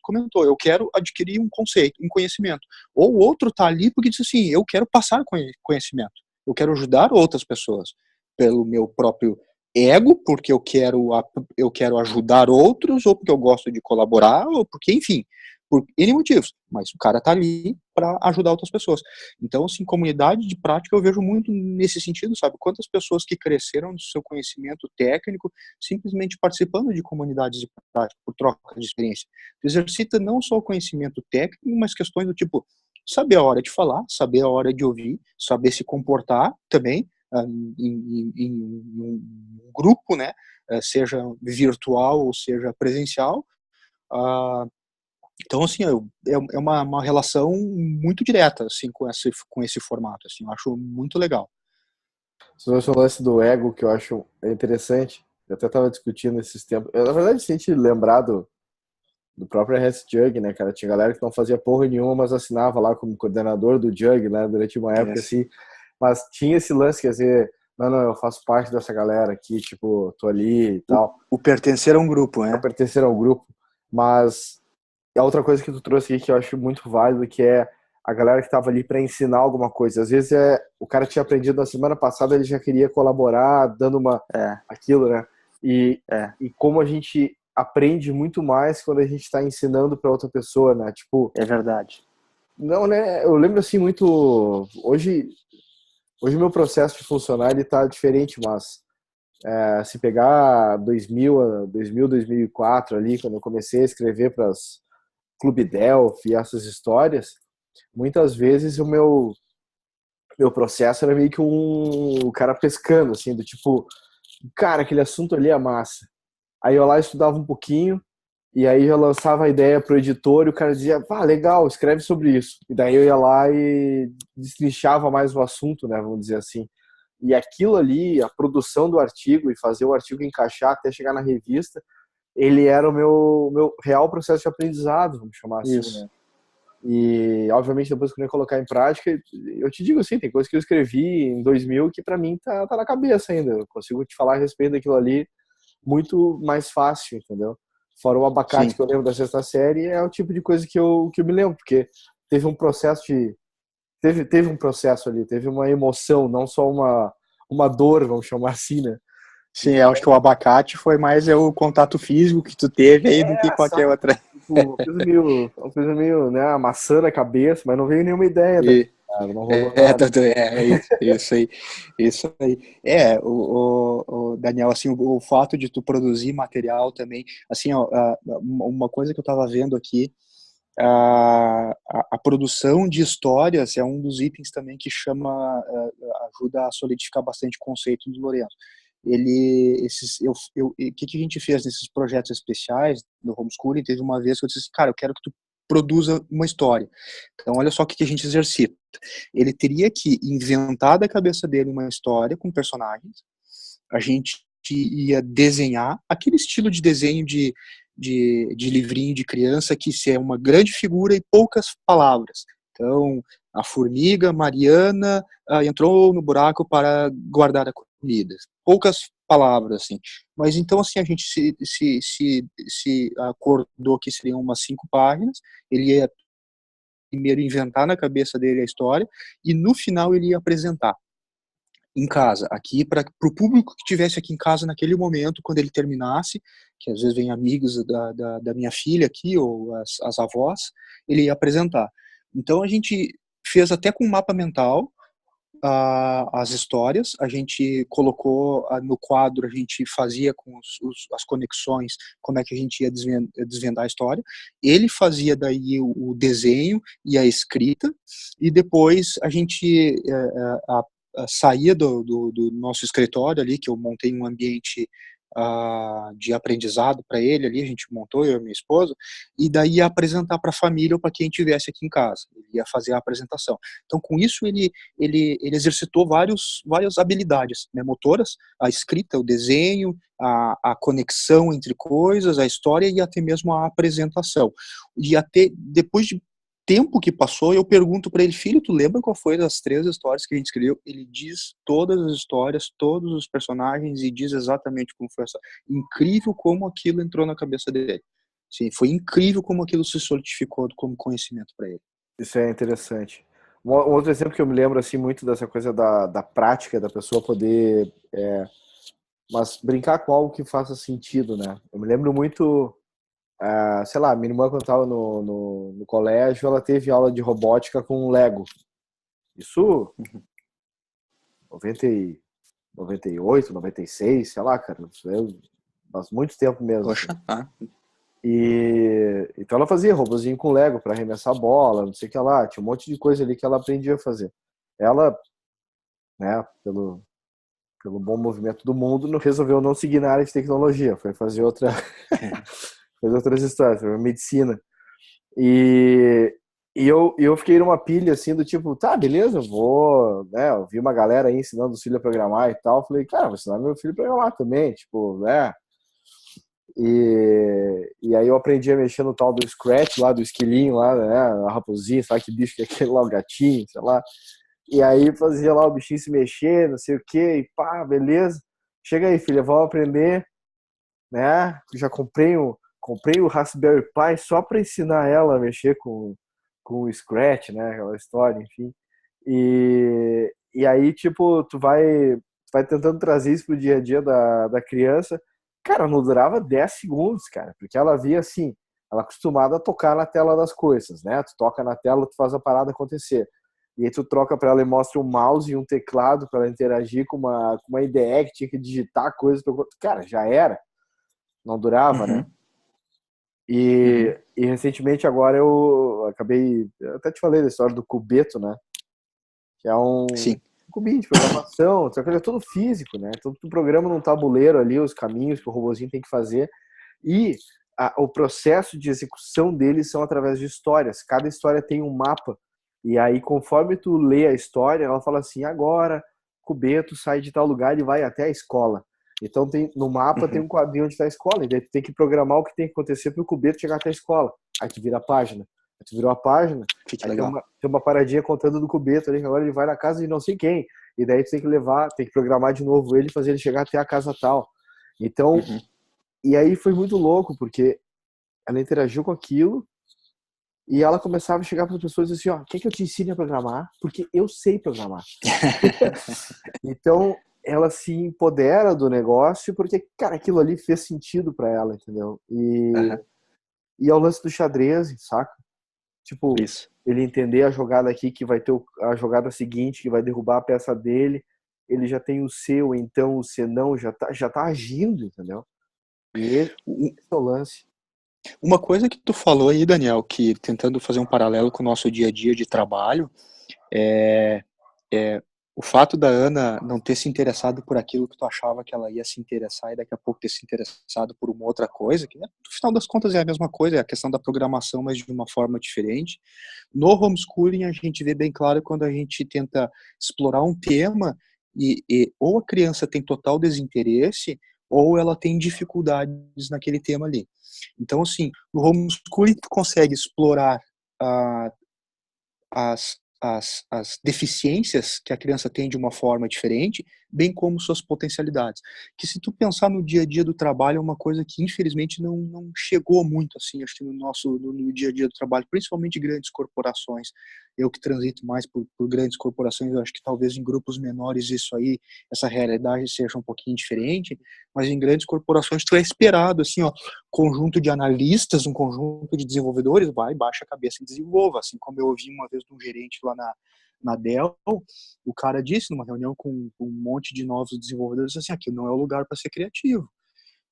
comentou. Eu quero adquirir um conceito, um conhecimento. Ou o outro tá ali porque diz assim, eu quero passar conhecimento. Eu quero ajudar outras pessoas pelo meu próprio ego, porque eu quero ajudar outros, ou porque eu gosto de colaborar, ou porque, enfim, por N motivos, mas o cara tá ali para ajudar outras pessoas. Então, assim, comunidade de prática eu vejo muito nesse sentido, sabe? Quantas pessoas que cresceram do seu conhecimento técnico simplesmente participando de comunidades de prática, por troca de experiência. Exercita não só o conhecimento técnico, mas questões do tipo saber a hora de falar, saber a hora de ouvir, saber se comportar também em um grupo, né? Seja virtual ou seja presencial. Uh, então, assim, é uma relação muito direta, assim, com esse formato, assim, eu acho muito legal. Sobre o lance do ego, que eu acho interessante, eu até estava discutindo esses tempos. Na verdade, se a gente lembrar do próprio RS Jug, né, cara? Tinha galera que não fazia porra nenhuma, mas assinava lá como coordenador do Jug, né, durante uma época, Yes. assim. Mas tinha esse lance, quer dizer, não, eu faço parte dessa galera aqui, tipo, tô ali e tal. O pertencer a um grupo, Pra né? pertencer ao grupo. Mas a outra coisa que tu trouxe aqui que eu acho muito válido, que é a galera que tava ali para ensinar alguma coisa. Às vezes o cara tinha aprendido na semana passada, ele já queria colaborar, dando É, aquilo, né? E, é, e como a gente aprende muito mais quando a gente está ensinando para outra pessoa, né? Tipo, é verdade. não, né? Eu lembro assim muito hoje o meu processo de funcionar ele tá diferente, mas se pegar 2004 ali, quando eu comecei a escrever para as Clube Delphi e essas histórias, muitas vezes meu processo era meio que o cara pescando, assim, do tipo, cara, aquele assunto ali é massa. Aí eu lá estudava um pouquinho, e aí já lançava a ideia pro editor, e o cara dizia, legal, escreve sobre isso. E daí eu ia lá e destrinchava mais o assunto, né, vamos dizer assim. E aquilo ali, a produção do artigo e fazer o artigo encaixar até chegar na revista, ele era o meu real processo de aprendizado, vamos chamar assim, Isso. né? E, obviamente, depois que eu ia colocar em prática, eu te digo assim, tem coisa que eu escrevi em 2000 que pra mim tá na cabeça ainda. Eu consigo te falar a respeito daquilo ali muito mais fácil, entendeu? Fora o abacate Sim. que eu lembro da sexta série, é o tipo de coisa que eu me lembro, porque teve um processo teve um processo ali, teve uma emoção, não só uma dor, vamos chamar assim, né? Sim, eu acho que o abacate foi mais o contato físico que tu teve aí do que qualquer Sabe? outra. Tipo, uma coisa meio, né, maçã na cabeça, mas não veio nenhuma ideia daqui, E, cara, não rolou nada. isso aí, isso aí. O Daniel, assim, o fato de tu produzir material também, assim, ó, uma coisa que eu estava vendo aqui, a produção de histórias é um dos itens também que ajuda a solidificar bastante o conceito do Lourenço. o que a gente fez nesses projetos especiais do homeschooling? Teve uma vez que eu disse assim, cara, eu quero que tu produza uma história. Então, olha só o que a gente exercita. Ele teria que inventar da cabeça dele uma história com personagens, a gente ia desenhar aquele estilo de desenho de livrinho de criança, que se é uma grande figura e poucas palavras. Então, a formiga Mariana entrou no buraco para guardar a comida. Poucas palavras, assim. Mas então, assim, a gente se acordou que seriam umas 5 páginas, ele ia primeiro inventar na cabeça dele a história, e no final ele ia apresentar em casa, aqui para o público que estivesse aqui em casa naquele momento, quando ele terminasse, que às vezes vem amigos da minha filha aqui, ou as avós, ele ia apresentar. Então a gente fez até com um mapa mental as histórias, a gente colocou no quadro, a gente fazia com as conexões, como é que a gente ia desvendar a história, ele fazia daí o desenho e a escrita, e depois a gente saía do nosso escritório ali, que eu montei um ambiente de aprendizado para ele ali, a gente montou, eu e minha esposa, e daí ia apresentar para a família ou para quem estivesse aqui em casa, ele ia fazer a apresentação. Então, com isso, ele exercitou várias habilidades, né, motoras, a escrita, o desenho, a conexão entre coisas, a história e até mesmo a apresentação. E até depois de tempo que passou, eu pergunto para ele, filho, tu lembra qual foi das 3 histórias que a gente escreveu? Ele diz todas as histórias, todos os personagens e diz exatamente como foi essa. Incrível como aquilo entrou na cabeça dele. Sim, foi incrível como aquilo se solidificou como conhecimento para ele. Isso é interessante. Um outro exemplo que eu me lembro assim muito dessa coisa da prática, da pessoa poder mas brincar com algo que faça sentido, né? Eu me lembro muito, sei lá, minha irmã quando estava no colégio, ela teve aula de robótica com Lego. Isso 98, 96, sei lá, cara, faz muito tempo mesmo. Poxa, E então ela fazia robozinho com Lego para arremessar a bola, não sei o que lá, tinha um monte de coisa ali que ela aprendia a fazer. Ela, né, pelo bom movimento do mundo, resolveu não seguir na área de tecnologia, foi fazer fazer outras histórias, foi medicina. E eu fiquei numa pilha assim do tipo, tá, beleza, né, eu vi uma galera aí ensinando os filhos a programar e tal, falei, cara, vou ensinar meu filho a programar também, tipo, né. E aí eu aprendi a mexer no tal do Scratch lá, do esquilinho lá, né, a raposinha, sabe que bicho que é aquele lá, o gatinho, sei lá. E aí fazia lá o bichinho se mexer, não sei o que, e pá, beleza. Chega aí, filha, vamos aprender, né? Já comprei o Raspberry Pi só para ensinar ela a mexer com o Scratch, né? Aquela história, enfim. E aí, tipo, tu vai tentando trazer isso pro dia a dia da criança. Cara, não durava 10 segundos, cara, porque ela via assim, ela é acostumada a tocar na tela das coisas, né? Tu toca na tela, tu faz a parada acontecer. E aí tu troca para ela e mostra um mouse e um teclado para ela interagir com uma IDE que tinha que digitar coisas. Cara, já era. Não durava, né? E recentemente agora eu acabei... Eu até te falei da história do Cubeto, né? Que é um Sim. cubinho de programação. Só que ele é todo físico, né? Então tu programa num tabuleiro ali os caminhos que o robozinho tem que fazer. E o processo de execução deles são através de histórias. Cada história tem um mapa. E aí, conforme tu lê a história, ela fala assim, agora Cubeto sai de tal lugar e vai até a escola. Então no mapa tem um quadrinho onde está a escola, e daí tu tem que programar o que tem que acontecer para o Cubeto chegar até a escola. Aí tu vira a página. Aí tu virou a página, Fique aí legal. tem uma paradinha contando do Cubeto ali, que agora ele vai na casa de não sei quem. E daí tu tem que programar de novo ele e fazer ele chegar até a casa tal. Então, e aí foi muito louco, porque ela interagiu com aquilo, e ela começava a chegar para as pessoas e dizer assim, ó, quer que eu te ensine a programar? Porque eu sei programar. Então, ela se empodera do negócio porque, cara, aquilo ali fez sentido para ela, entendeu? E é o lance do xadrez, saca? Tipo, Isso. ele entender a jogada aqui, que vai ter a jogada seguinte, que vai derrubar a peça dele, ele já tem o seu, então o senão já tá agindo, entendeu? E esse é o lance. Uma coisa que tu falou aí, Daniel, que tentando fazer um paralelo com o nosso dia a dia de trabalho, O fato da Ana não ter se interessado por aquilo que tu achava que ela ia se interessar e daqui a pouco ter se interessado por uma outra coisa, que né, no final das contas é a mesma coisa, é a questão da programação, mas de uma forma diferente. No homeschooling a gente vê bem claro quando a gente tenta explorar um tema e ou a criança tem total desinteresse ou ela tem dificuldades naquele tema ali. Então, assim, no homeschooling tu consegue explorar ah, as deficiências que a criança tem de uma forma diferente, bem como suas potencialidades. Que se tu pensar no dia a dia do trabalho, é uma coisa que infelizmente não chegou muito assim, acho que no dia a dia do trabalho, principalmente grandes corporações. Eu que transito mais por grandes corporações, eu acho que talvez em grupos menores isso aí, essa realidade seja um pouquinho diferente, mas em grandes corporações tu é esperado, assim, ó, conjunto de analistas, um conjunto de desenvolvedores, vai, baixa a cabeça e desenvolva. Assim como eu ouvi uma vez de um gerente lá na Dell, o cara disse numa reunião com um monte de novos desenvolvedores assim, aqui não é o lugar para ser criativo.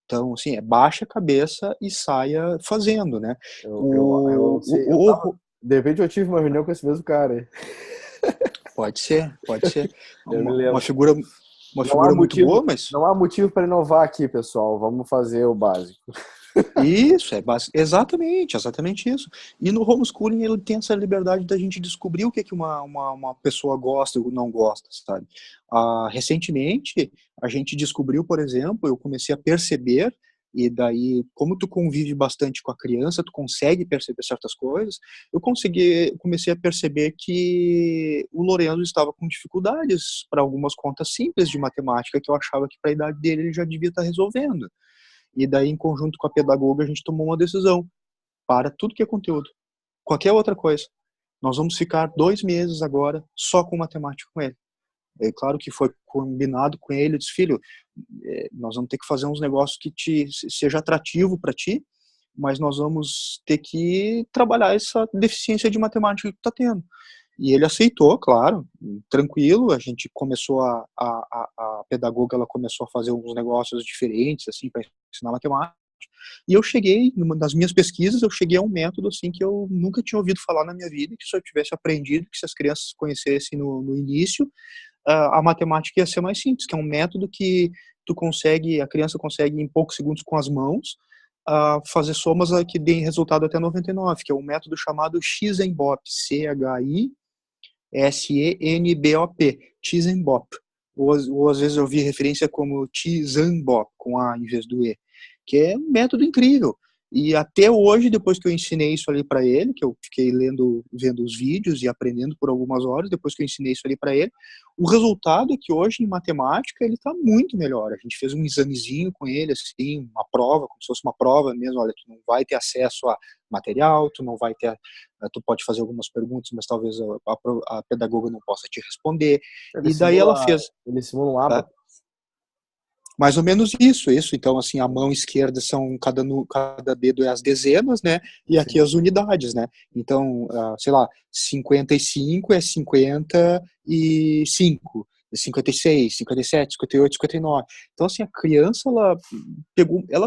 Então, assim, baixa a cabeça e saia fazendo, né? Eu não sei, de repente eu tive uma reunião com esse mesmo cara aí. Pode ser, pode ser. Eu me Uma lembro. figura, uma Não há figura muito boa, motivo, mas não há motivo para inovar aqui, pessoal. Vamos fazer o básico. isso, exatamente, exatamente isso. E no homeschooling ele tem essa liberdade da gente descobrir o que uma pessoa gosta ou não gosta, sabe? Recentemente, a gente descobriu, por exemplo, eu comecei a perceber, e daí, como tu convive bastante com a criança, tu consegue perceber certas coisas, comecei a perceber que o Lorenzo estava com dificuldades para algumas contas simples de matemática que eu achava que para a idade dele ele já devia estar resolvendo. E daí, em conjunto com a pedagoga, a gente tomou uma decisão. Para tudo que é conteúdo. Qualquer outra coisa. Nós vamos ficar 2 meses agora só com matemática com ele. É claro que foi combinado com ele, eu disse, filho, nós vamos ter que fazer uns negócios que seja atrativo para ti, mas nós vamos ter que trabalhar essa deficiência de matemática que tu tá tendo. E ele aceitou, claro, tranquilo, a gente começou a pedagoga, ela começou a fazer uns negócios diferentes, assim, para ensinar matemática, e eu cheguei, numa das minhas pesquisas, eu cheguei a um método, assim, que eu nunca tinha ouvido falar na minha vida, que se eu tivesse aprendido, que se as crianças conhecessem no início, a matemática ia ser mais simples, que é um método que a criança consegue em poucos segundos com as mãos, fazer somas que deem resultado até 99, que é um método chamado Chisenbop, Chisenbop, Chisenbop. Ou às vezes eu vi referência como Chisenbop, com A em vez do E, que é um método incrível. E até hoje, depois que eu ensinei isso ali para ele, que eu fiquei vendo os vídeos e aprendendo por algumas horas, depois que eu ensinei isso ali para ele, o resultado é que hoje em matemática ele está muito melhor. A gente fez um examezinho com ele, assim, uma prova, como se fosse uma prova mesmo. Olha, tu não vai ter acesso a material, tu não vai ter, tu pode fazer algumas perguntas, mas talvez a pedagoga não possa te responder. Ele E daí ela simula, fez ele simula um aba. mais ou menos isso. Então, assim, a mão esquerda são cada dedo é as dezenas, né? E aqui Sim. as unidades, né? Então, sei lá, 55 é 55, 56, 57, 58, 59. Então, assim, a criança, ela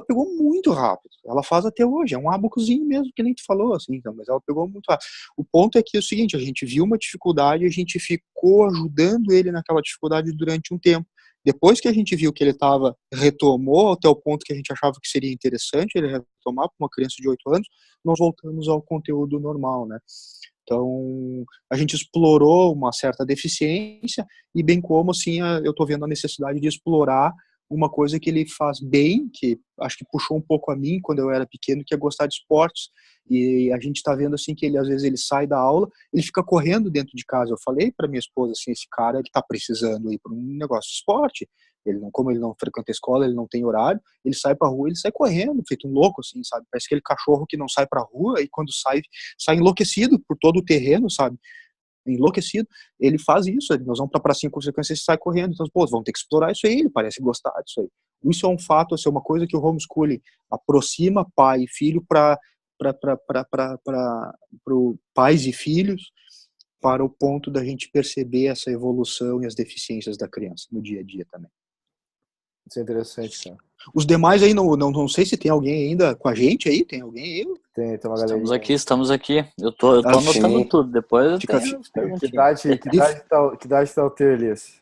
pegou muito rápido. Ela faz até hoje, é um abacuzinho mesmo, que nem tu falou, assim, então, mas ela pegou muito rápido. O ponto é que é o seguinte, a gente viu uma dificuldade, a gente ficou ajudando ele naquela dificuldade durante um tempo. Depois que a gente viu que ele retomou até o ponto que a gente achava que seria interessante ele retomar para uma criança de 8 anos, nós voltamos ao conteúdo normal, né? Então, a gente explorou uma certa deficiência e bem como, assim, eu estou vendo a necessidade de explorar uma coisa que ele faz bem, que acho que puxou um pouco a mim quando eu era pequeno, que é gostar de esportes. E a gente está vendo, assim, que ele, às vezes, ele sai da aula, ele fica correndo dentro de casa. Eu falei para minha esposa, assim, esse cara, ele está precisando ir para um negócio de esporte. Como ele não frequenta a escola, ele não tem horário, ele sai pra rua, ele sai correndo, feito um louco, assim, sabe? Parece aquele cachorro que não sai pra rua e quando sai enlouquecido por todo o terreno, sabe? Enlouquecido. Ele faz isso, nós vamos pra pracinha com consequência e sai correndo. Então, pô, vamos ter que explorar isso aí, ele parece gostar disso aí. Isso é um fato, assim, é uma coisa que o homeschooling aproxima pai e filho para pais e filhos, para o ponto da gente perceber essa evolução e as deficiências da criança no dia a dia também. Isso é interessante, cara. Os demais aí, não sei se tem alguém ainda com a gente aí. Tem alguém aí? Tem uma galerinha. Estamos aqui. Eu tô anotando Sim. tudo. Depois eu Fica, tenho as Que perguntinhas. idade tá o teu, Elias?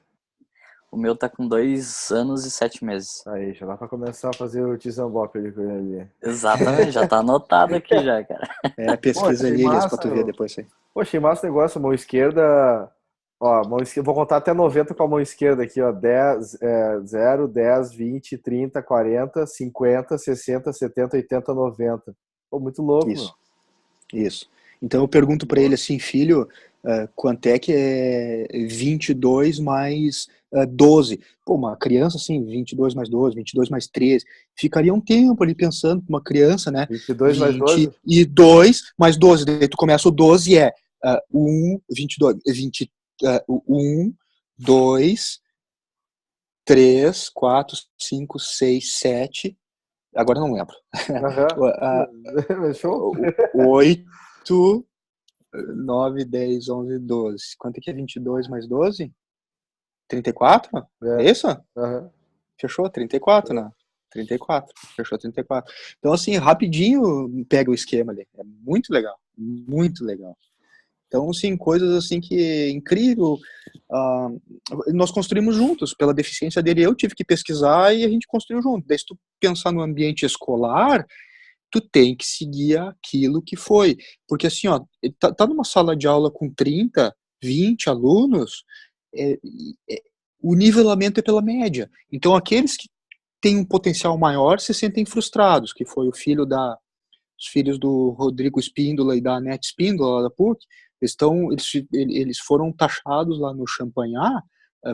O meu tá com 2 anos e 7 meses. Aí, já dá pra começar a fazer o Tizambop ali com ele ali. Exatamente, já tá anotado aqui já, cara. pesquisa ali, Elias, pra tu ver meu. depois aí. Pô, achei massa o negócio, mão esquerda. Ó, mão esquerda, vou contar até 90 com a mão esquerda aqui, ó. 0, 10, 20, 30, 40, 50, 60, 70, 80, 90. Pô, muito louco, Isso. Isso. Então eu pergunto pra ele assim, filho, quanto é que é 22 mais 12? Pô, uma criança assim, 22 mais 12, 22 mais 13, ficaria um tempo ali pensando pra uma criança, né? 22 mais 12? 22 mais 12, daí tu começa o 12 é 1, 22, 20, 1, 2, 3, 4, 5, 6, 7, agora eu não lembro. Aham. Show? 8, 9, 10, 11, 12. Quanto é que é 22 mais 12? 34? É isso? Aham. Fechou? 34, né? 34. Fechou 34. Então, assim, rapidinho pega o esquema ali. É muito legal. Muito legal. Então, assim, coisas assim que é incrível. Nós construímos juntos. Pela deficiência dele, eu tive que pesquisar e a gente construiu junto. Daí, se tu pensar no ambiente escolar, tu tem que seguir aquilo que foi. Porque assim, ó, ele tá numa sala de aula com 30, 20 alunos, é, é, o nivelamento é pela média. Então, aqueles que têm um potencial maior se sentem frustrados, que foi os filhos do Rodrigo Espíndola e da Anete Espíndola, lá da PUC, eles foram taxados lá no Champagnat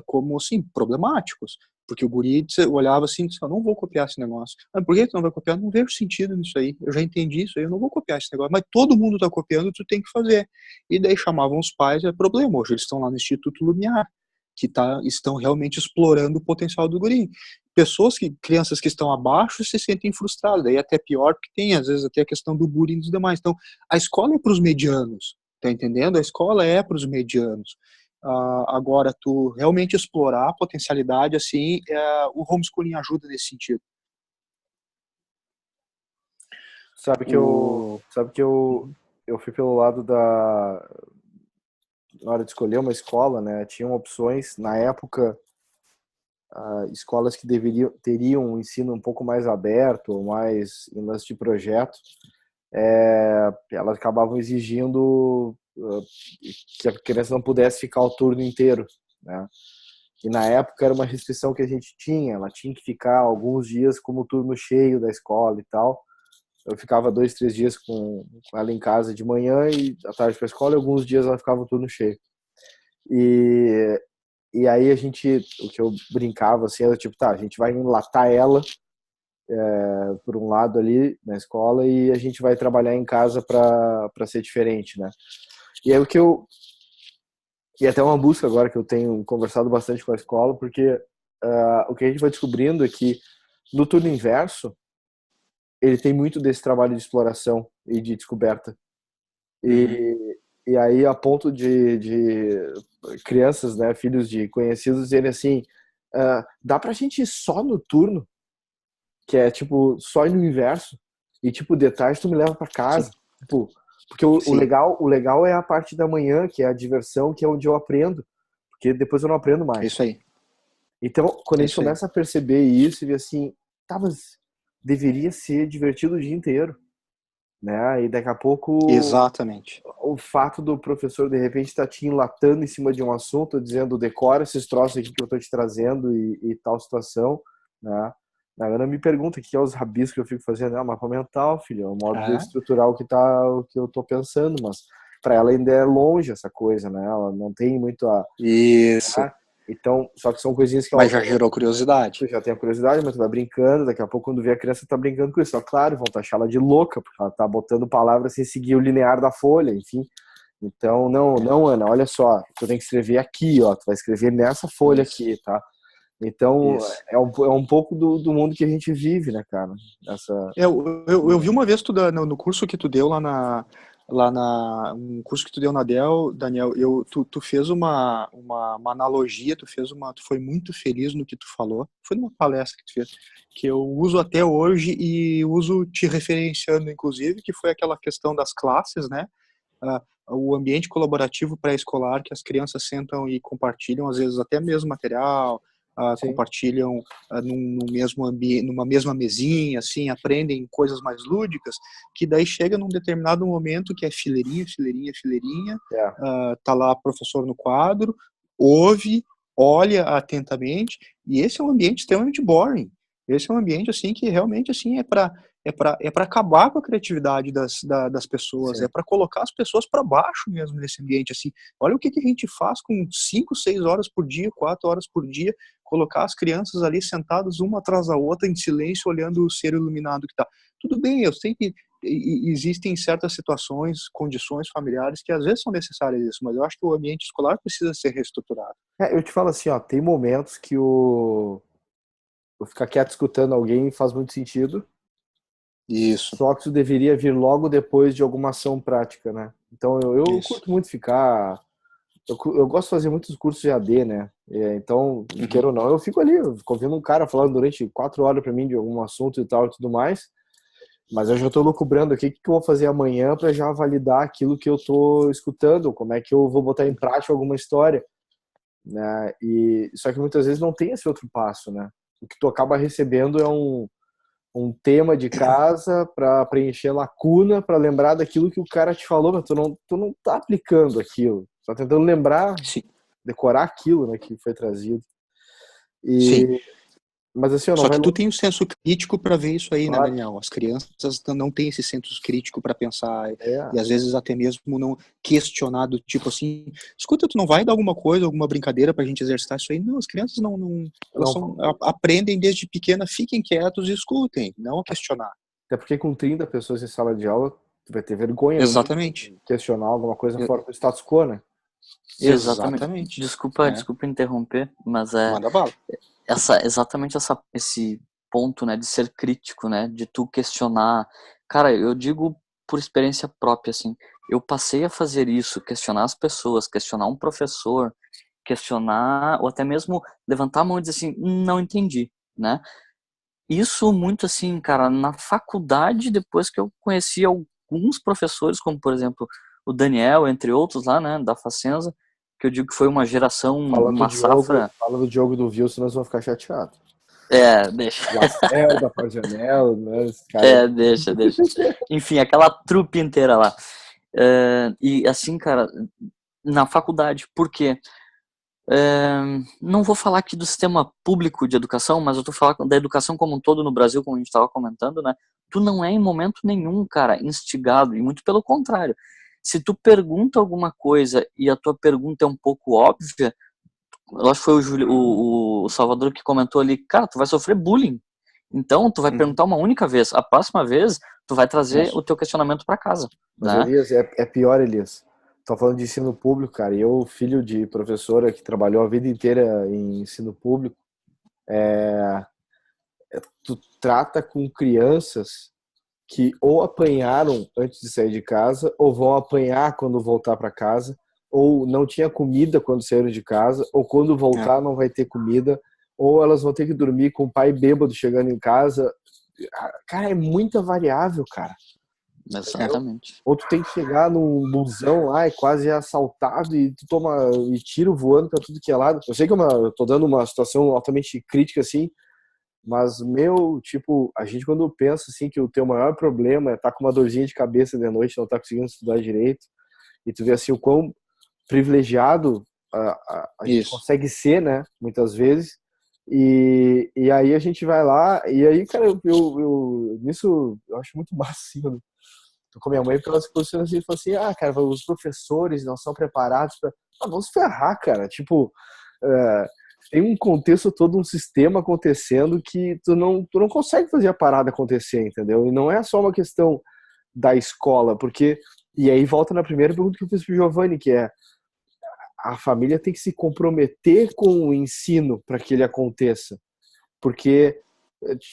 como, assim, problemáticos. Porque o guri olhava assim e disse, eu não vou copiar esse negócio. Mas por que tu não vai copiar? Não vejo sentido nisso aí. Eu já entendi isso aí, eu não vou copiar esse negócio. Mas todo mundo está copiando, tu tem que fazer. E daí chamavam os pais, é problema. Hoje eles estão lá no Instituto Lumiar, que estão realmente explorando o potencial do guri. Crianças que estão abaixo se sentem frustradas. Daí é até pior, porque tem, às vezes, até a questão do bullying dos demais. Então, a escola é para os medianos, tá entendendo? A escola é para os medianos. Agora, tu realmente explorar a potencialidade, assim, o homeschooling ajuda nesse sentido. Sabe que eu fui pelo lado na hora de escolher uma escola, né? Tinham opções, na época, escolas que teriam um ensino um pouco mais aberto, ou mais em lance de projeto, elas acabavam exigindo que a criança não pudesse ficar o turno inteiro, né? E na época era uma restrição que a gente tinha, ela tinha que ficar alguns dias como turno cheio da escola e tal. Eu ficava 2, 3 dias com ela em casa de manhã e à tarde para a escola, e alguns dias ela ficava o turno cheio. E aí o que eu brincava assim, era tipo, tá, a gente vai enlatar ela por um lado ali na escola e a gente vai trabalhar em casa para ser diferente, né? E aí e até uma busca agora que eu tenho conversado bastante com a escola, porque o que a gente vai descobrindo é que no turno inverso ele tem muito desse trabalho de exploração e de descoberta. E aí a ponto de crianças, né, filhos de conhecidos dizerem assim, dá pra gente ir só no turno, que é tipo só ir no inverso, e tipo de tarde tu me leva pra casa. Tipo, porque o legal é a parte da manhã, que é a diversão, que é onde eu aprendo, porque depois eu não aprendo mais. Isso aí. Então, quando a gente começa a perceber isso e ver assim, tá, mas deveria ser divertido o dia inteiro, né? E daqui a pouco Exatamente. o fato do professor de repente estar te enlatando em cima de um assunto, dizendo decora esses troços aqui que eu tô te trazendo e tal situação, né? A Ana me pergunta o que é os rabiscos que eu fico fazendo. É um mapa mental, filho, é um modo de estruturar o que eu tô pensando, mas para ela ainda é longe essa coisa, né? Ela não tem muito Isso. Né? Então, só que são coisinhas que mas já gerou curiosidade. Tu já tem a curiosidade, mas tu vai brincando, daqui a pouco quando vê a criança tá brincando com isso. Só claro, vão taxar ela de louca, porque ela tá botando palavras sem seguir o linear da folha, enfim. Então, não, Ana, olha só, tu tem que escrever aqui, ó, tu vai escrever nessa folha aqui, tá? Então, é um pouco do mundo que a gente vive, né, cara? Eu vi uma vez no curso que tu deu lá um curso que tu deu na Daniel, tu fez uma analogia, tu foi muito feliz no que tu falou, foi numa palestra que tu fez, que eu uso até hoje e uso te referenciando, inclusive, que foi aquela questão das classes, né? O ambiente colaborativo pré-escolar, que as crianças sentam e compartilham, às vezes até mesmo material, Sim. compartilham num mesmo ambiente, numa mesma mesinha, assim, aprendem coisas mais lúdicas, que daí chega num determinado momento que é fileirinha, fileirinha, fileirinha, É. tá lá o professor no quadro, ouve, olha atentamente, e esse é um ambiente extremamente boring. Esse é um ambiente assim que realmente assim é para acabar com a criatividade das pessoas, Sim. é para colocar as pessoas para baixo mesmo nesse ambiente assim. Olha o que a gente faz com 5, 6 horas por dia, 4 horas por dia, colocar as crianças ali sentadas uma atrás da outra em silêncio olhando o ser iluminado que está. Tudo bem, eu sei que existem certas situações, condições familiares que às vezes são necessárias isso, mas eu acho que o ambiente escolar precisa ser reestruturado. Eu te falo assim, ó, tem momentos que o ficar quieto escutando alguém faz muito sentido, Isso, só que isso deveria vir logo depois de alguma ação prática, né? Então eu isso. curto muito ficar. Eu gosto de fazer muitos cursos de AD, né? Então, Uhum. queira ou não, eu fico ali, eu fico ouvindo um cara falando durante 4 horas pra mim de algum assunto e tal e tudo mais, mas eu já tô lucubrando aqui o que eu vou fazer amanhã pra já validar aquilo que eu tô escutando, como é que eu vou botar em prática alguma história, né? E só que muitas vezes não tem esse outro passo, né? O que tu acaba recebendo é um tema de casa para preencher lacuna, para lembrar daquilo que o cara te falou, mas tu não tá aplicando aquilo. Só tentando lembrar, Sim, decorar aquilo, né, que foi trazido. sim. Mas assim, eu não Só vai que tu longe, tem um senso crítico para ver isso aí, né, claro. Daniel? As crianças não têm esse senso crítico para pensar É, e às vezes até mesmo não questionar do tipo assim, escuta, tu não vai dar alguma coisa, alguma brincadeira pra gente exercitar isso aí? Não, as crianças não elas não, aprendem desde pequena, fiquem quietos e escutem, não questionar. até porque com 30 pessoas em sala de aula, tu vai ter vergonha nenhuma Exatamente. de questionar alguma coisa E- fora do status quo, né? Exatamente. Exatamente. Desculpa, É. desculpa interromper, mas Manda bala. exatamente esse ponto, né, de ser crítico, né, de tu questionar. Cara, eu digo por experiência própria, assim, eu passei a fazer isso, questionar as pessoas, questionar um professor, questionar, ou até mesmo levantar a mão e dizer assim, não entendi, né? Isso muito assim, cara, na faculdade, depois que eu conheci alguns professores, como por exemplo o Daniel, entre outros lá, né, da Facenza, que eu digo que foi uma geração, uma safra. Fala do Diogo do Wilson, nós vamos ficar chateados. Deixa. Lacerda, Pajanela, né? Esse cara aí. Deixa. Enfim, aquela trupe inteira lá. E assim, cara, na faculdade, por quê? Não vou falar aqui do sistema público de educação, mas eu tô falando da educação como um todo no Brasil, como a gente estava comentando, né? Tu não é em momento nenhum, cara, instigado, e muito pelo contrário. Se tu pergunta alguma coisa e a tua pergunta é um pouco óbvia, eu acho que foi o Salvador que comentou ali, cara, tu vai sofrer bullying. Então, tu vai Uhum. perguntar uma única vez. A próxima vez, tu vai trazer Isso. o teu questionamento para casa, Mas, né? Elias, é pior, Elias. Tô falando de ensino público, cara. E eu, filho de professora que trabalhou a vida inteira em ensino público, tu trata com crianças que ou apanharam antes de sair de casa, ou vão apanhar quando voltar para casa, ou não tinha comida quando saíram de casa, ou quando É. voltar não vai ter comida, ou elas vão ter que dormir com o pai bêbado chegando em casa. Cara, é muita variável, cara. É. Exatamente. Ou tu tem que chegar num busão lá e quase é assaltado e tu toma e tiro voando pra tudo que é lado. Eu sei que eu tô dando uma situação altamente crítica assim, mas meu, tipo, a gente quando pensa assim que o teu maior problema é estar com uma dorzinha de cabeça de noite, não tá conseguindo estudar direito, e tu vê assim o quão privilegiado a gente Isso. consegue ser, né, muitas vezes. E aí a gente vai lá, e aí, cara, nisso eu acho muito massa, assim, com a minha mãe, porque ela se posiciona assim e fala assim: ah, cara, os professores não são preparados para. Ah, vamos ferrar, cara. Tipo, é, tem um contexto todo, um sistema acontecendo que tu não consegue fazer a parada acontecer, entendeu? E não é só uma questão da escola, porque. E aí volta na primeira pergunta que eu fiz pro Giovanni, que é: a família tem que se comprometer com o ensino para que ele aconteça. Porque,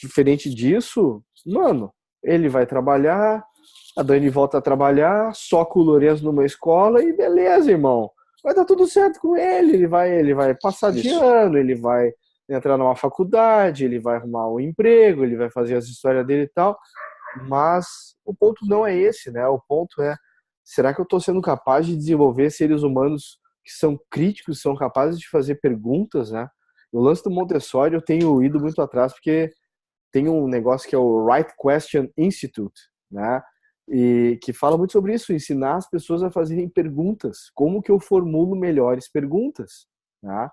diferente disso, mano, ele vai trabalhar, A Dani volta a trabalhar, soca o Lourenço numa escola e beleza, irmão. Vai dar tudo certo com ele. Ele vai passar de Isso. ano, ele vai entrar numa faculdade, ele vai arrumar um emprego, ele vai fazer as histórias dele e tal. Mas o ponto não é esse, né? O ponto é, será que eu estou sendo capaz de desenvolver seres humanos que são críticos, são capazes de fazer perguntas, né? No lance do Montessori eu tenho ido muito atrás porque tem um negócio que é o Right Question Institute, né? E que fala muito sobre isso, ensinar as pessoas a fazerem perguntas, como que eu formulo melhores perguntas, né?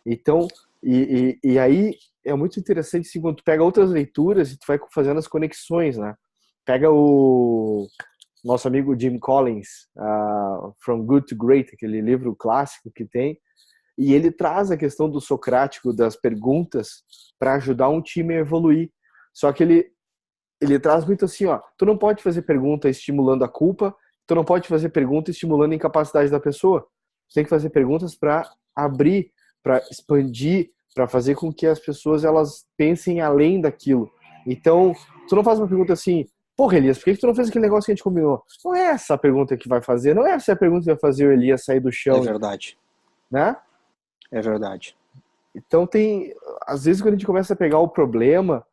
Então, e aí é muito interessante assim, quando tu pega outras leituras e tu vai fazendo as conexões, né? Pega o nosso amigo Jim Collins, From Good to Great, aquele livro clássico que tem, e ele traz a questão do socrático, das perguntas, para ajudar um time a evoluir. Só que ele traz muito assim, ó, tu não pode fazer pergunta estimulando a culpa, tu não pode fazer pergunta estimulando a incapacidade da pessoa. Tu tem que fazer perguntas para abrir, para expandir, para fazer com que as pessoas elas pensem além daquilo. Então, tu não faz uma pergunta assim, porra, Elias, por que tu não fez aquele negócio que a gente combinou? Não é essa a pergunta que vai fazer, não é essa a pergunta que vai fazer o Elias sair do É chão, verdade. né? É verdade. Então tem, às vezes quando a gente começa a pegar o problema,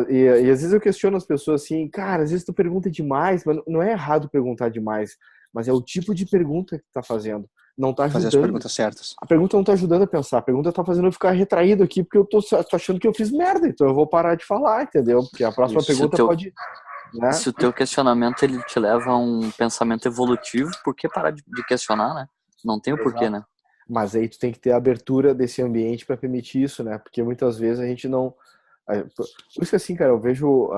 e às vezes eu questiono as pessoas assim, cara, às vezes tu pergunta demais, mas não é errado perguntar demais, mas é o tipo de pergunta que tu tá fazendo, não tá Fazer as ajudando. perguntas certas. A pergunta não tá ajudando a pensar, a pergunta tá fazendo eu ficar retraído aqui porque eu tô achando que eu fiz merda, então eu vou parar de falar, entendeu? Porque a próxima Isso. pergunta pode, né? Se o teu questionamento ele te leva a um pensamento evolutivo, por que parar de questionar, né? Não tem o porquê, Exato. né? Mas aí tu tem que ter a abertura desse ambiente para permitir isso, né? Porque muitas vezes a gente não. Por isso que assim, cara, eu vejo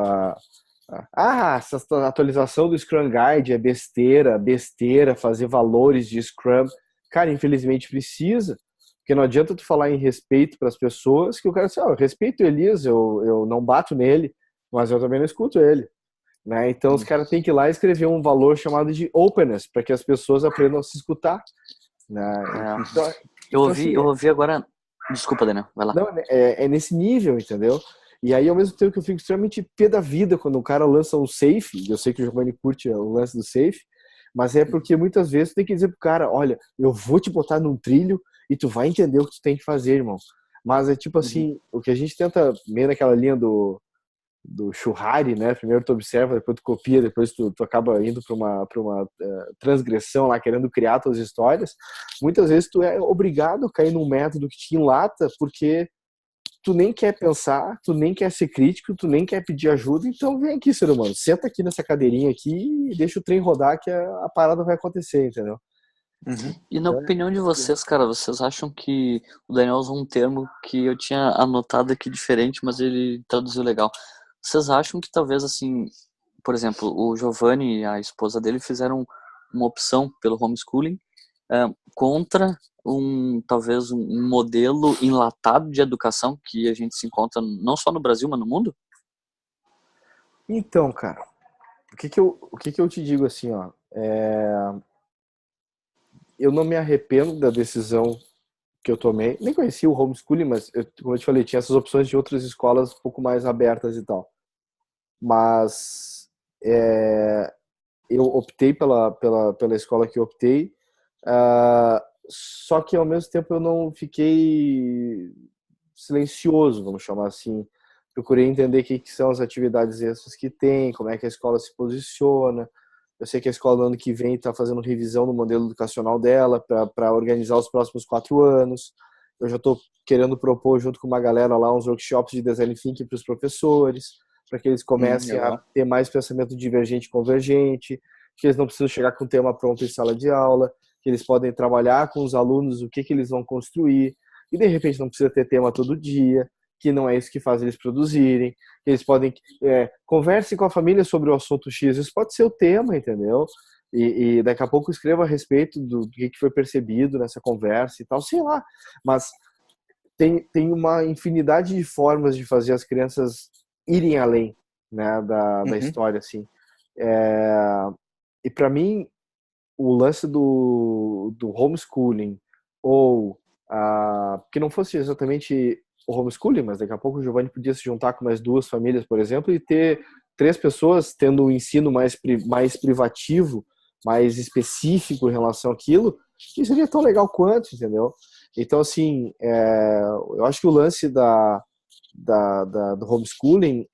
essa atualização do Scrum Guide é besteira, besteira, fazer valores de Scrum. Cara, infelizmente precisa, porque não adianta tu falar em respeito para as pessoas, que o cara diz, eu respeito o Elias, eu não bato nele, mas eu também não escuto ele. Né? Então os caras têm que ir lá e escrever um valor chamado de openness, para que as pessoas aprendam a se escutar. Né? É. Então, Eu assim, ouvi agora. Desculpa, Daniel, vai lá. não, é nesse nível, entendeu? E aí, ao mesmo tempo que eu fico extremamente pé da vida quando um cara lança um safe, eu sei que o Giovanni curte o lance do safe, mas é porque muitas vezes tu tem que dizer pro cara, olha, eu vou te botar num trilho e tu vai entender o que tu tem que fazer, irmão. Mas é tipo assim, o que a gente tenta, meio naquela linha do Schuhari, né? Primeiro tu observa, depois tu copia, depois tu acaba indo para uma transgressão lá, querendo criar tuas histórias. Muitas vezes tu é obrigado a cair num método que te enlata, porque tu nem quer pensar, tu nem quer ser crítico, tu nem quer pedir ajuda, então vem aqui, ser humano, senta aqui nessa cadeirinha aqui e deixa o trem rodar que a parada vai acontecer, entendeu? E na opinião de vocês, cara, vocês acham que o Daniel usou um termo que eu tinha anotado aqui diferente, mas ele traduziu legal. Vocês acham que talvez, assim, por exemplo, o Giovanni e a esposa dele fizeram uma opção pelo homeschooling contra talvez um modelo enlatado de educação que a gente se encontra não só no Brasil, mas no mundo? Então, cara, o que que eu te digo assim, ó, eu não me arrependo da decisão que eu tomei, nem conhecia o homeschooling, mas como eu te falei, tinha essas opções de outras escolas um pouco mais abertas e tal, mas eu optei pela escola que eu optei, só que ao mesmo tempo eu não fiquei silencioso, vamos chamar assim. Procurei entender o que são as atividades extras que tem, como é que a escola se posiciona. Eu sei que a escola no ano que vem está fazendo revisão no modelo educacional dela para organizar os próximos 4 anos. Eu já estou querendo propor junto com uma galera lá uns workshops de design thinking para os professores, para que eles comecem a Legal. ter mais pensamento divergente e convergente, que eles não precisam chegar com o tema pronto em sala de aula, que eles podem trabalhar com os alunos o que eles vão construir, e de repente não precisa ter tema todo dia, que não é isso que faz eles produzirem, que eles podem converse com a família sobre o assunto X, isso pode ser o tema, entendeu? E daqui a pouco escreva a respeito do que foi percebido nessa conversa e tal, sei lá, mas tem uma infinidade de formas de fazer as crianças irem além, né, da história, assim. E para mim, o lance do homeschooling, ou que não fosse exatamente o homeschooling, mas daqui a pouco o Giovanni podia se juntar com mais 2 famílias, por exemplo, e ter 3 pessoas tendo um ensino mais privativo, mais específico em relação àquilo, e seria tão legal quanto, entendeu? Então, assim, eu acho que o lance do homeschooling,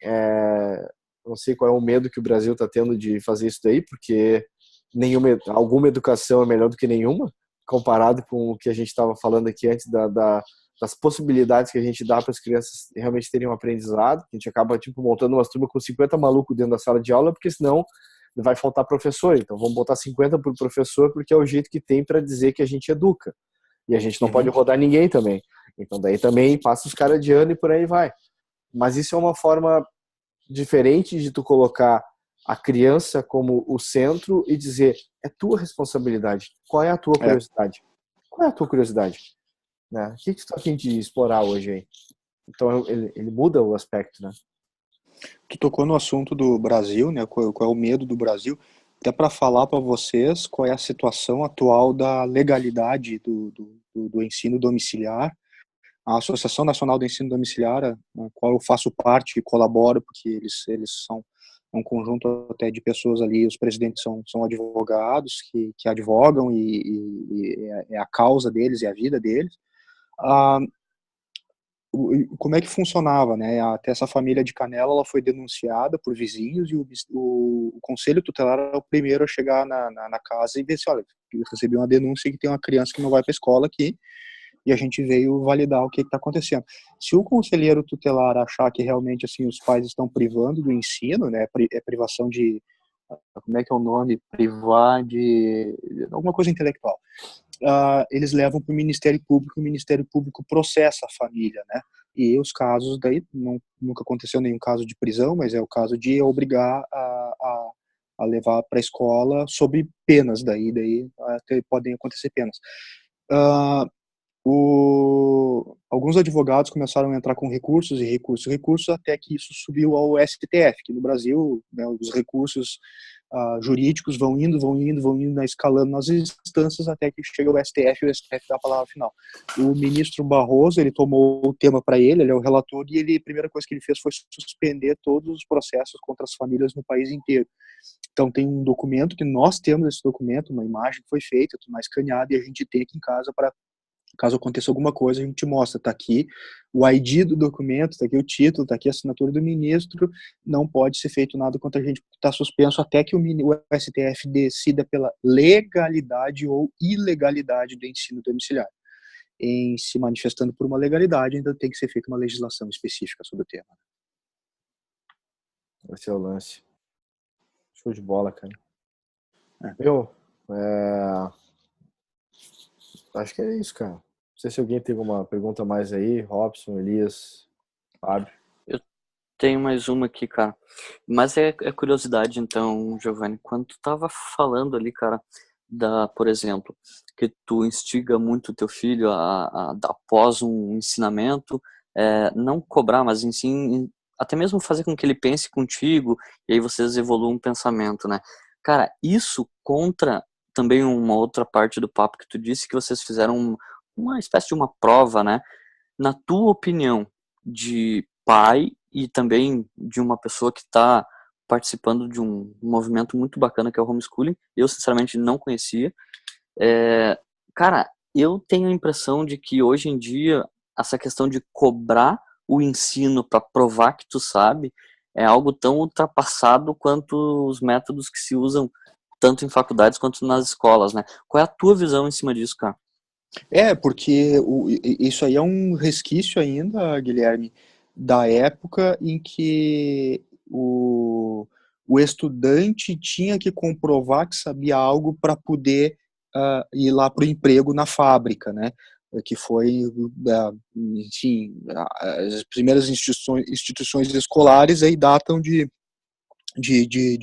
não sei qual é o medo que o Brasil está tendo de fazer isso daí, porque alguma educação é melhor do que nenhuma, comparado com o que a gente estava falando aqui antes das possibilidades que a gente dá para as crianças realmente terem um aprendizado. A gente acaba tipo montando uma turma com 50 malucos dentro da sala de aula, porque senão vai faltar professor. Então vamos botar 50 por professor, porque é o jeito que tem para dizer que a gente educa. E a gente não pode rodar ninguém também. Então daí também passa os caras de ano e por aí vai. Mas isso é uma forma diferente de tu colocar a criança como o centro e dizer, é tua responsabilidade. Qual é a tua curiosidade? Qual é a tua curiosidade? Né? O que tu tá a fim de explorar hoje aí? Então ele muda o aspecto, né? Tu tocou no assunto do Brasil, né? Qual é o medo do Brasil? Até para falar para vocês qual é a situação atual da legalidade do ensino domiciliar. A Associação Nacional do Ensino Domiciliar, na qual eu faço parte e colaboro, porque eles são um conjunto até de pessoas ali, os presidentes são advogados que advogam e é a causa deles e a vida deles. Como é que funcionava, né? Até essa família de Canela, ela foi denunciada por vizinhos e o Conselho Tutelar é o primeiro a chegar na casa e ver se, olha, eu recebi uma denúncia que tem uma criança que não vai para a escola aqui, e a gente veio validar o que está acontecendo. Se o conselheiro tutelar achar que realmente assim os pais estão privando do ensino, né, privação de, como é que é o nome, privar de alguma coisa intelectual, eles levam para o Ministério Público, o Ministério Público processa a família, né? E os casos daí nunca aconteceu nenhum caso de prisão, mas é o caso de obrigar a levar para a escola sob penas, daí até podem acontecer penas. Alguns advogados começaram a entrar com recursos e recursos até que isso subiu ao STF, que no Brasil, né, os recursos jurídicos vão indo, escalando nas instâncias até que chega ao STF e o STF dá a palavra final. O ministro Barroso, ele tomou o tema para ele é o relator, e a primeira coisa que ele fez foi suspender todos os processos contra as famílias no país inteiro. Então tem um documento, que nós temos esse documento, uma imagem que foi feita, tudo mais escaneado, e a gente tem aqui em casa para, caso aconteça alguma coisa, a gente mostra, tá aqui o ID do documento, tá aqui o título, tá aqui a assinatura do ministro, não pode ser feito nada contra a gente, está suspenso até que o STF decida pela legalidade ou ilegalidade do ensino domiciliar. Em se manifestando por uma legalidade, ainda tem que ser feita uma legislação específica sobre o tema. Esse é o lance. Show de bola, cara. Acho que é isso, cara. Não sei se alguém tem alguma pergunta mais aí. Robson, Elias, Fábio. Eu tenho mais uma aqui, cara. Mas é curiosidade, então, Giovanni. Quando tu tava falando ali, cara, por exemplo, que tu instiga muito o teu filho após um ensinamento, não cobrar, mas sim, até mesmo fazer com que ele pense contigo, e aí vocês evoluam o pensamento, né? Cara, isso contra também uma outra parte do papo que tu disse, que vocês fizeram uma espécie de uma prova, né? Na tua opinião, de pai e também de uma pessoa que está participando de um movimento muito bacana que é o homeschooling, eu sinceramente não conhecia. Cara, eu tenho a impressão de que hoje em dia essa questão de cobrar o ensino para provar que tu sabe é algo tão ultrapassado quanto os métodos que se usam tanto em faculdades quanto nas escolas, né? Qual é a tua visão em cima disso, cara? Porque isso aí é um resquício ainda, Guilherme, da época em que o estudante tinha que comprovar que sabia algo para poder ir lá para o emprego na fábrica, né? Que foi, enfim, as primeiras instituições escolares aí datam de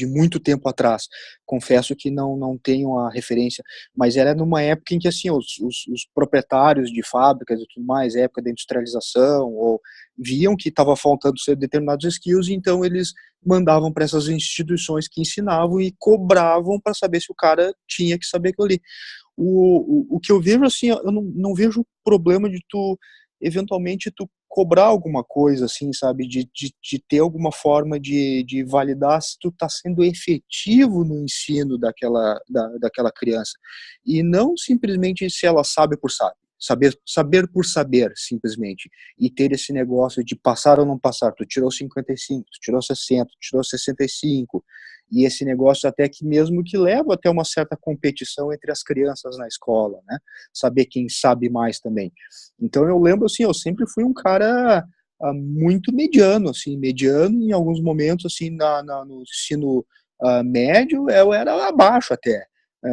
muito tempo atrás. Confesso que não tenho a referência, mas era numa época em que assim os proprietários de fábricas e tudo mais, época da industrialização, ou viam que estava faltando determinados skills, e então eles mandavam para essas instituições que ensinavam e cobravam para saber se o cara tinha que saber aquilo ali. O que eu vejo assim, eu não vejo problema de tu eventualmente tu cobrar alguma coisa, assim, sabe, de ter alguma forma de validar se tu tá sendo efetivo no ensino daquela criança, e não simplesmente se ela sabe por saber por saber, simplesmente, e ter esse negócio de passar ou não passar, tu tirou 55, tu tirou 60, tu tirou 65, e esse negócio até que mesmo que leva até uma certa competição entre as crianças na escola, né, saber quem sabe mais também. Então eu lembro, assim, eu sempre fui um cara muito mediano, assim, mediano em alguns momentos, assim, no ensino médio, eu era abaixo até.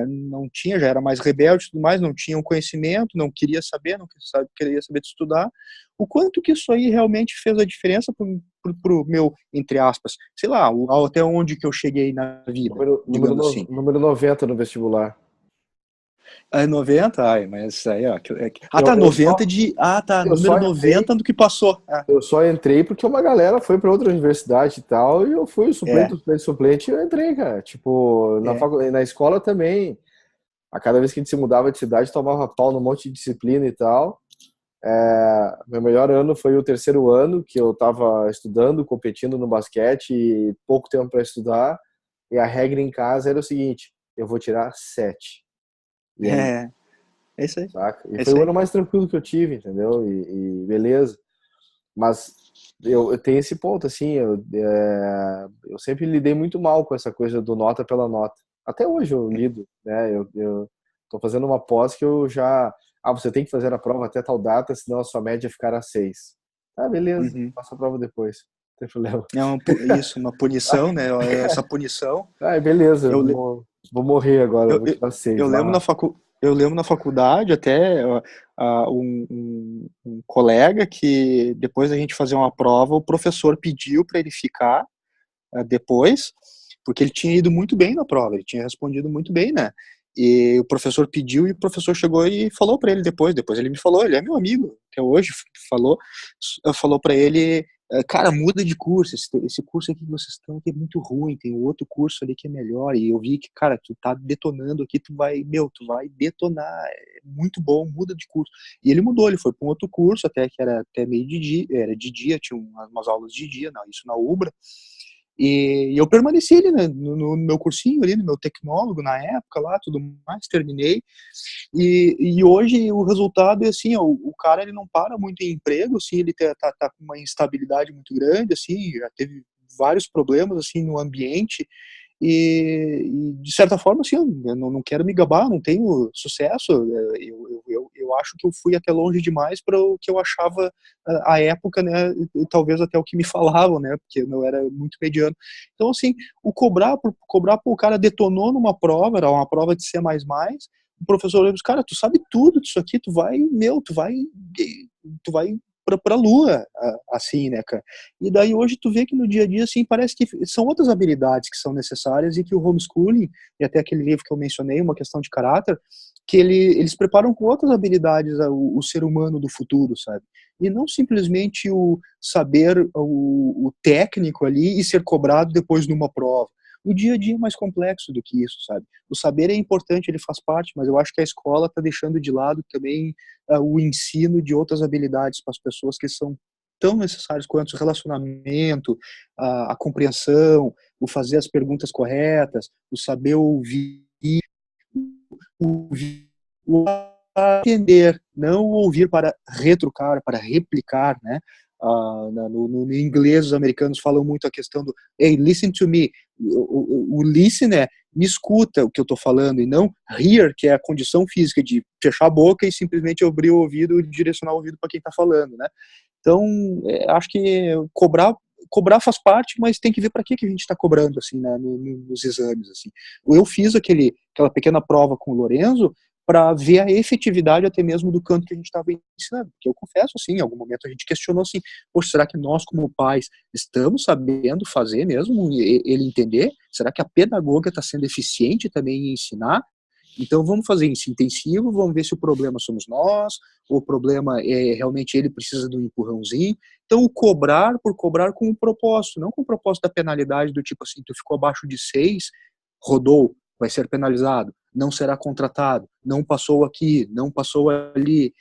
Não tinha, já era mais rebelde e tudo mais, não tinha um conhecimento, não queria saber, não queria saber de estudar. O quanto que isso aí realmente fez a diferença pro meu, entre aspas, sei lá, até onde que eu cheguei na vida, digamos assim. Número 90 no vestibular. É 90? Ai, mas isso aí, ó. Tá, Eu 90 de. Ah, tá, eu número só entrei 90 do que passou. Eu só entrei porque uma galera foi para outra universidade e tal, e eu fui É, suplente, e eu entrei, cara. Tipo, é. na escola também, a cada vez que a gente se mudava de cidade, tomava pau num monte de disciplina e tal. Meu melhor ano foi o terceiro ano, que eu tava estudando, competindo no basquete, e pouco tempo para estudar, e a regra em casa era o seguinte: eu vou tirar 7. E aí, É, é isso aí. saca? E É foi isso o aí. ano mais tranquilo que eu tive, entendeu? E beleza. Mas eu tenho esse ponto, assim, eu sempre lidei muito mal com essa coisa do nota pela nota. Até hoje eu lido, né? Eu tô fazendo uma pós que eu já. Ah, você tem que fazer a prova até tal data, senão a sua média ficará 6. Ah, beleza, Uhum. faço a prova depois. Não tem problema. É isso, uma punição, né? Essa punição. Ah, beleza, Eu, le- vou morrer agora, eu, vou eu, tirar 6 eu lembro lá. eu lembro na faculdade até um colega que depois da gente fazer uma prova, o professor pediu para ele ficar depois, porque ele tinha ido muito bem na prova, ele tinha respondido muito bem, né? E o professor pediu e o professor chegou e falou para ele depois ele me falou, ele é meu amigo até hoje, falou para ele, cara, muda de curso, esse curso aqui que vocês estão aqui é muito ruim, tem outro curso ali que é melhor, e eu vi que, cara, tu tá detonando aqui, tu vai detonar, é muito bom, muda de curso. E ele mudou, ele foi para um outro curso, até que era até meio de dia, era de dia, tinha umas aulas de dia, isso na Ubra, e eu permaneci ali, né, no meu cursinho ali, no meu tecnólogo na época lá, tudo mais, terminei. E hoje o resultado é assim, ó, o cara ele não para muito em emprego, assim, ele tá com uma instabilidade muito grande, assim, já teve vários problemas assim no ambiente e de certa forma, assim, eu não quero me gabar, não tenho sucesso. Eu acho que eu fui até longe demais para o que eu achava à época, né? E talvez até o que me falavam, né? Porque eu era muito mediano. Então, assim, o cara detonou numa prova, era uma prova de C++. O professor olhou, cara, tu sabe tudo disso aqui, tu vai pra lua, assim, né, cara? E daí hoje tu vê que no dia a dia, assim, parece que são outras habilidades que são necessárias e que o homeschooling, e até aquele livro que eu mencionei, Uma Questão de Caráter, que eles preparam com outras habilidades o ser humano do futuro, sabe? E não simplesmente o saber o técnico ali e ser cobrado depois numa prova. O dia a dia é mais complexo do que isso, sabe? O saber é importante, ele faz parte, mas eu acho que a escola está deixando de lado também o ensino de outras habilidades para as pessoas que são tão necessários quanto o relacionamento, a compreensão, o fazer as perguntas corretas, o saber ouvir, o entender, não ouvir para retrucar, para replicar, né? No inglês, os americanos falam muito a questão do hey, listen to me. O listen é me escuta o que eu estou falando, e não hear, que é a condição física de fechar a boca e simplesmente abrir o ouvido e direcionar o ouvido para quem está falando, né? Então, acho que cobrar faz parte, mas tem que ver para que a gente está cobrando, assim, né, nos exames, assim. Eu fiz aquela pequena prova com o Lorenzo para ver a efetividade até mesmo do canto que a gente estava ensinando, porque eu confesso, assim, em algum momento a gente questionou, assim, poxa, será que nós, como pais, estamos sabendo fazer mesmo ele entender? Será que a pedagoga está sendo eficiente também em ensinar? Então vamos fazer isso intensivo, vamos ver se o problema somos nós, o problema é realmente ele precisa de um empurrãozinho. Então o cobrar por cobrar com um propósito, não com o propósito da penalidade do tipo assim, tu ficou abaixo de 6, rodou, vai ser penalizado, não será contratado, não passou aqui, não passou ali.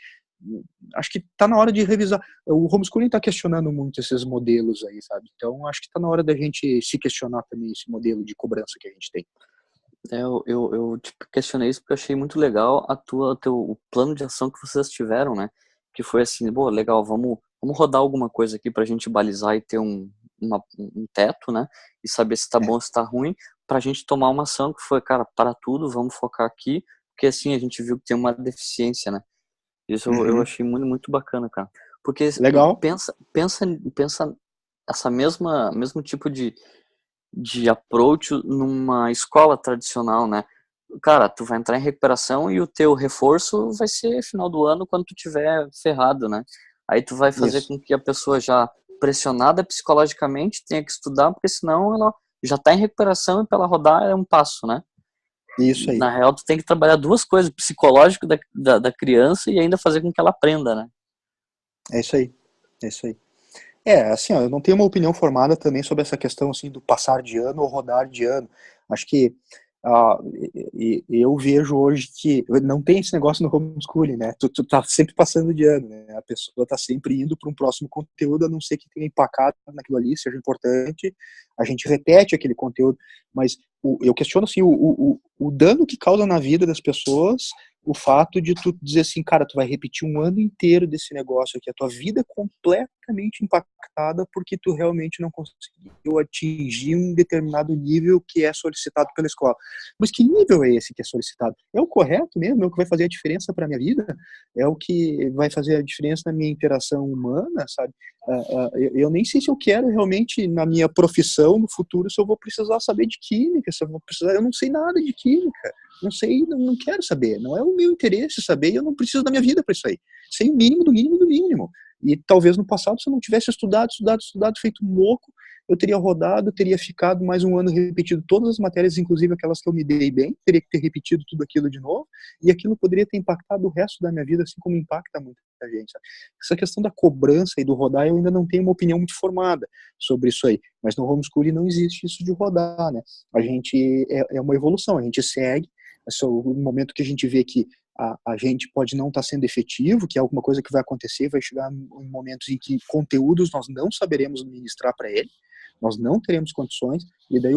acho que está na hora de revisar. O homeschooling está questionando muito esses modelos aí, sabe? Então, acho que está na hora da gente se questionar também esse modelo de cobrança que a gente tem. Eu tipo, questionei isso porque eu achei muito legal o plano de ação que vocês tiveram, né? Que foi assim, pô, legal, vamos rodar alguma coisa aqui pra gente balizar e ter um teto, né? E saber se tá bom, se tá ruim, pra gente tomar uma ação que foi, cara, para tudo, vamos focar aqui, porque assim a gente viu que tem uma deficiência, né? Isso eu achei muito, muito bacana, cara. Porque Legal. pensa essa mesmo tipo de approach numa escola tradicional, né? Cara, tu vai entrar em recuperação e o teu reforço vai ser final do ano quando tu tiver ferrado, né? Aí tu vai fazer Isso. com que a pessoa já pressionada psicologicamente tenha que estudar, porque senão ela já tá em recuperação e pra ela rodar é um passo, né? Isso aí. Na real, tu tem que trabalhar duas coisas, o psicológico da criança e ainda fazer com que ela aprenda, né? É isso aí. É isso aí. Assim, ó, eu não tenho uma opinião formada também sobre essa questão assim do passar de ano ou rodar de ano. Acho que ah, eu vejo hoje que não tem esse negócio no homeschooling, né? Tu tá sempre passando de ano, né? A pessoa tá sempre indo para um próximo conteúdo, a não ser que tenha empacado naquilo ali, seja importante. A gente repete aquele conteúdo, mas eu questiono assim o dano que causa na vida das pessoas o fato de tu dizer assim, cara, tu vai repetir um ano inteiro desse negócio aqui, a tua vida é completamente impactada porque tu realmente não conseguiu atingir um determinado nível que é solicitado pela escola. Mas que nível é esse que é solicitado? É o correto mesmo? É o que vai fazer a diferença para minha vida? É o que vai fazer a diferença na minha interação humana, sabe? Eu nem sei se eu quero realmente na minha profissão no futuro se eu vou precisar saber de química, se eu vou precisar, eu não sei nada de química. Não sei, não quero saber. Não é o meu interesse saber e eu não preciso da minha vida para isso aí. Sei o mínimo do mínimo do mínimo. E talvez no passado, se eu não tivesse estudado, feito um louco, eu teria rodado, teria ficado mais um ano repetido todas as matérias, inclusive aquelas que eu me dei bem, teria que ter repetido tudo aquilo de novo, e aquilo poderia ter impactado o resto da minha vida, assim como impacta muita gente. Sabe? Essa questão da cobrança e do rodar, eu ainda não tenho uma opinião muito formada sobre isso aí. Mas no homeschooling não existe isso de rodar, né? A gente é uma evolução, a gente segue. No momento que a gente vê que a gente pode não estar sendo efetivo, que é alguma coisa que vai acontecer, vai chegar em momentos em que conteúdos nós não saberemos ministrar para ele, nós não teremos condições, e daí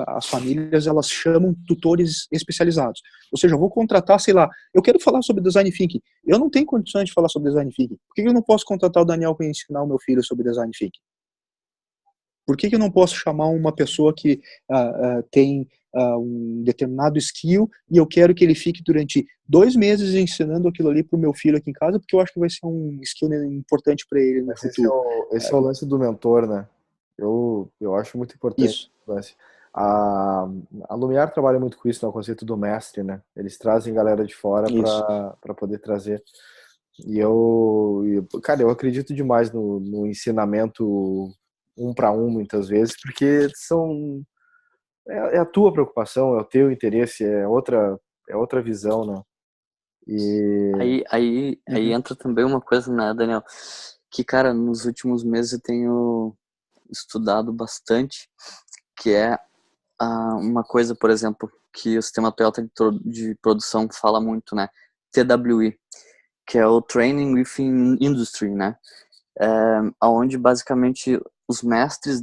as famílias elas chamam tutores especializados. Ou seja, eu vou contratar, sei lá, eu quero falar sobre design thinking, eu não tenho condições de falar sobre design thinking, por que eu não posso contratar o Daniel para ensinar o meu filho sobre design thinking? Por que eu não posso chamar uma pessoa que tem um determinado skill e eu quero que ele fique durante 2 meses ensinando aquilo ali para o meu filho aqui em casa, porque eu acho que vai ser um skill importante para ele no Mas futuro. esse é o lance do mentor, né? Eu acho muito importante Isso. esse lance. A Lumiar trabalha muito com isso, no conceito do mestre, né? Eles trazem galera de fora Isso. para poder trazer. Cara, eu acredito demais no ensinamento um para um, muitas vezes, porque é a tua preocupação, é o teu interesse, é outra visão, né? Aí entra também uma coisa, né, Daniel? Que, cara, nos últimos meses eu tenho estudado bastante, que é uma coisa, por exemplo, que o sistema Toyota de produção fala muito, né? TWI, que é o Training Within Industry, né? Onde basicamente os mestres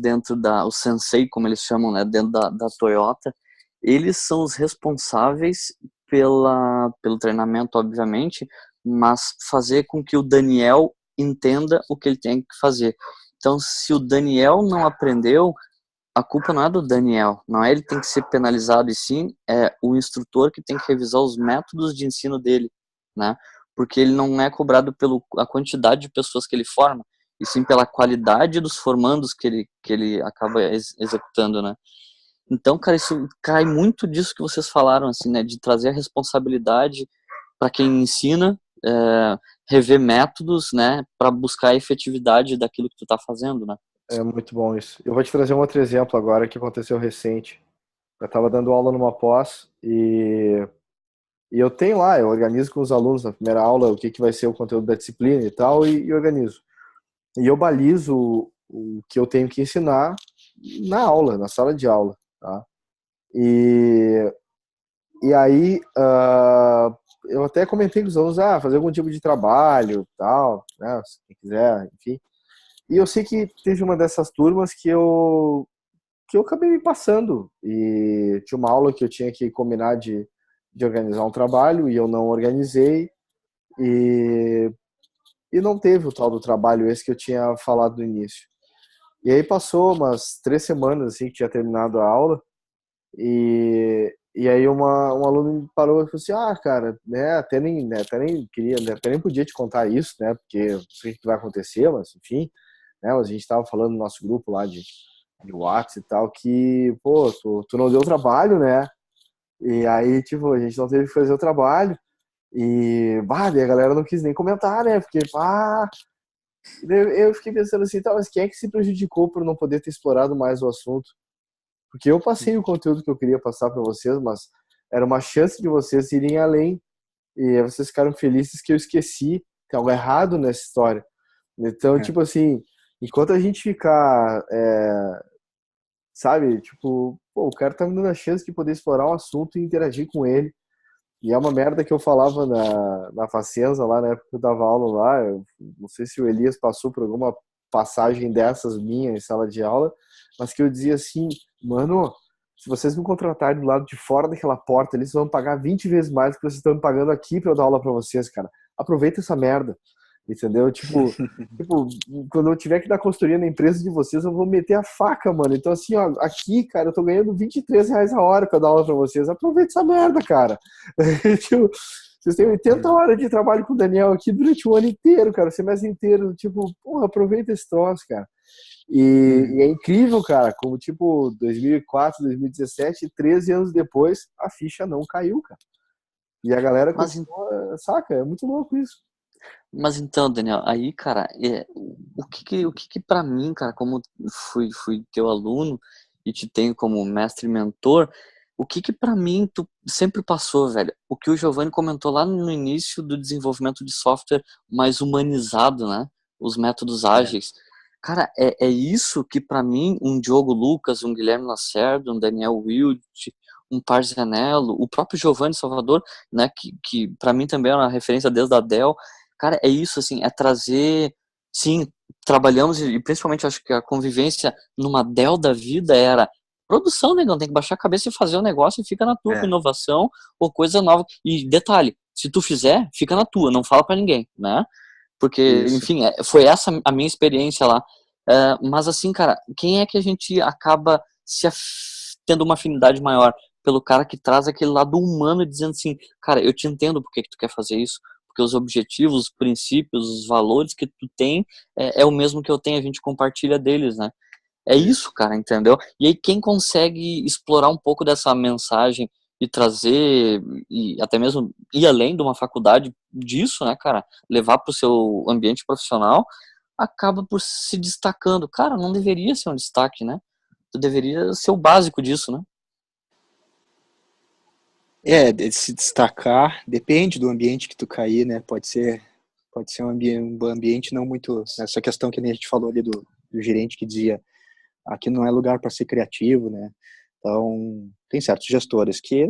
os sensei, como eles chamam, né, dentro da Toyota, eles são os responsáveis pelo treinamento, obviamente, mas fazer com que o Daniel entenda o que ele tem que fazer. Então, se o Daniel não aprendeu, a culpa não é do Daniel, não é ele que tem que ser penalizado, e sim é o instrutor que tem que revisar os métodos de ensino dele, né? Porque ele não é cobrado pela quantidade de pessoas que ele forma, e sim pela qualidade dos formandos que ele acaba executando, né? Então, cara, isso cai muito disso que vocês falaram, assim, né? De trazer a responsabilidade para quem ensina, rever métodos, né? Para buscar a efetividade daquilo que tu tá fazendo, né? É muito bom isso. Eu vou te trazer um outro exemplo agora que aconteceu recente. Eu estava dando aula numa pós e eu tenho lá, eu organizo com os alunos na primeira aula o que vai ser o conteúdo da disciplina e tal, e organizo. E eu balizo o que eu tenho que ensinar na aula, na sala de aula, tá? E aí, eu até comentei com os alunos, fazer algum tipo de trabalho, tal, né, se quem quiser, enfim. E eu sei que teve uma dessas turmas que eu acabei me passando. E tinha uma aula que eu tinha que combinar de organizar um trabalho e eu não organizei. E, e não teve o tal do trabalho esse que eu tinha falado no início. E aí passou umas 3 semanas assim que tinha terminado a aula. E aí um aluno me parou e falou assim, cara, né, até nem queria, né, até nem podia te contar isso, né, porque eu não sei o que vai acontecer, mas enfim, né, mas a gente tava falando no nosso grupo lá de WhatsApp e tal, que, pô, tu não deu trabalho, né, e aí, tipo, a gente não teve que fazer o trabalho, daí a galera não quis nem comentar, né, porque, eu fiquei pensando assim, tá, mas quem é que se prejudicou por não poder ter explorado mais o assunto? Porque eu passei o conteúdo que eu queria passar para vocês, mas era uma chance de vocês irem além. E aí vocês ficaram felizes que eu esqueci. Tem algo errado nessa história. Então, É. tipo assim, enquanto a gente ficar, sabe, tipo, pô, o cara tá me dando a chance de poder explorar um assunto e interagir com ele. E é uma merda que eu falava na Facenza, lá na época que eu dava aula lá. Eu não sei se o Elias passou por alguma passagem dessas minha em sala de aula, mas que eu dizia assim, mano, se vocês me contratarem do lado de fora daquela porta, eles vão pagar 20 vezes mais do que vocês estão me pagando aqui pra eu dar aula pra vocês, cara. Aproveita essa merda, entendeu? Tipo, quando eu tiver que dar consultoria na empresa de vocês, eu vou meter a faca, mano. Então, assim, ó, aqui, cara, eu tô ganhando R$ 23 a hora pra dar aula pra vocês. Aproveita essa merda, cara. Tipo, vocês têm 80 horas de trabalho com o Daniel aqui durante o ano inteiro, cara, o semestre inteiro. Tipo, porra, aproveita esse troço, cara. E é incrível, cara, como tipo 2004, 2017, 13 anos depois, a ficha não caiu, cara. E a galera Mas, continua, saca? É muito louco isso. mas então, Daniel, aí, cara, o que que para mim, cara, como fui teu aluno e te tenho como mestre e mentor, o que que para mim tu sempre passou, velho? O que o Giovanni comentou lá no início do desenvolvimento de software mais humanizado, né? Os métodos É. ágeis. Cara, é isso que para mim um Diogo Lucas, um Guilherme Lacerda, um Daniel Wild, um Parzanello, o próprio Giovanni Salvador, né, que para mim também é uma referência desde a Dell. Cara, é isso, assim, é trazer. Sim, trabalhamos, e principalmente acho que a convivência numa Dell da vida era produção, negão, tem que baixar a cabeça e fazer o negócio e fica na tua com É. inovação ou coisa nova. E detalhe, se tu fizer, fica na tua, não fala pra ninguém, né? Porque, Isso. enfim, foi essa a minha experiência lá. Mas assim, cara, quem é que a gente acaba tendo uma afinidade maior? Pelo cara que traz aquele lado humano dizendo assim, cara, eu te entendo porque que tu quer fazer isso, porque os objetivos, os princípios, os valores que tu tem é o mesmo que eu tenho, a gente compartilha deles, né? É isso, Isso. cara, entendeu? E aí quem consegue explorar um pouco dessa mensagem e trazer, e até mesmo ir além de uma faculdade disso, né, cara, levar para o seu ambiente profissional, acaba por se destacando. Cara, não deveria ser um destaque, né? Tu deveria ser o básico disso, né? De se destacar, depende do ambiente que tu cair, né? Pode ser um ambiente não muito. Essa questão que nem a gente falou ali do gerente que dizia, aqui não é lugar para ser criativo, né? Então, tem certos gestores que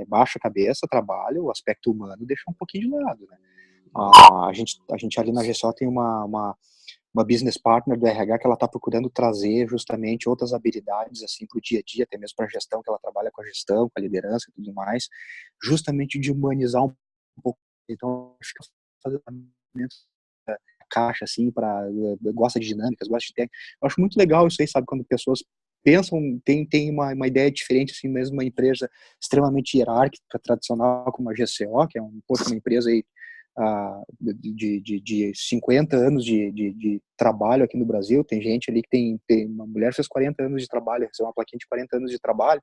baixa a cabeça, trabalha, o aspecto humano deixa um pouquinho de lado, né? A gente ali na GSO tem uma business partner do RH que ela está procurando trazer justamente outras habilidades assim para o dia a dia, até mesmo para a gestão, que ela trabalha com a gestão, com a liderança e tudo mais, justamente de humanizar um pouco. Então, fica fazendo caixa assim para gosta de dinâmicas, gosta de técnica. Eu acho muito legal isso aí, sabe, quando pessoas pensam, tem uma ideia diferente, assim, mesmo uma empresa extremamente hierárquica, tradicional como a GCO, que é uma empresa aí de 50 anos de trabalho aqui no Brasil. Tem gente ali que tem uma mulher que fez 40 anos de trabalho, recebeu uma plaquinha de 40 anos de trabalho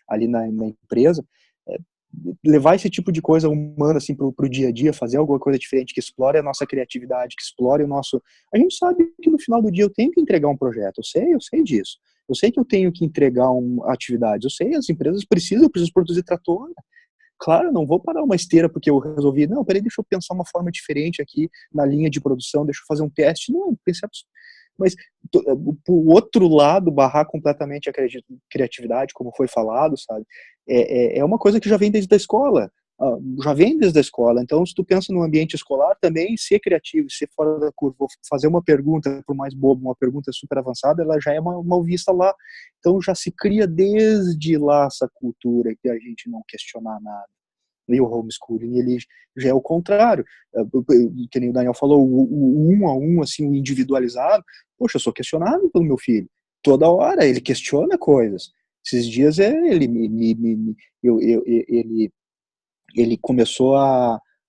ali na empresa. Levar esse tipo de coisa humana assim pro dia a dia, fazer alguma coisa diferente que explore a nossa criatividade, que explore o nosso... A gente sabe que no final do dia eu tenho que entregar um projeto, eu sei disso. Eu sei que eu tenho que entregar uma atividade, eu sei, as empresas eu preciso produzir trator. Claro, não vou parar uma esteira porque eu resolvi, não, peraí, deixa eu pensar uma forma diferente aqui na linha de produção, deixa eu fazer um teste. Não, pensar, mas o outro lado, barrar completamente a criatividade, como foi falado, sabe, é uma coisa que já vem desde a escola. já vem desde a escola. Então, se tu pensa no ambiente escolar, também ser criativo, ser fora da curva, fazer uma pergunta, por mais boba, uma pergunta super avançada, ela já é mal vista lá. Então, já se cria desde lá essa cultura que a gente não questionar nada. E o homeschooling, ele já é o contrário. Que nem o Daniel falou, o um a um, assim, o individualizado. Poxa, eu sou questionado pelo meu filho. Toda hora ele questiona coisas. Esses dias ele começou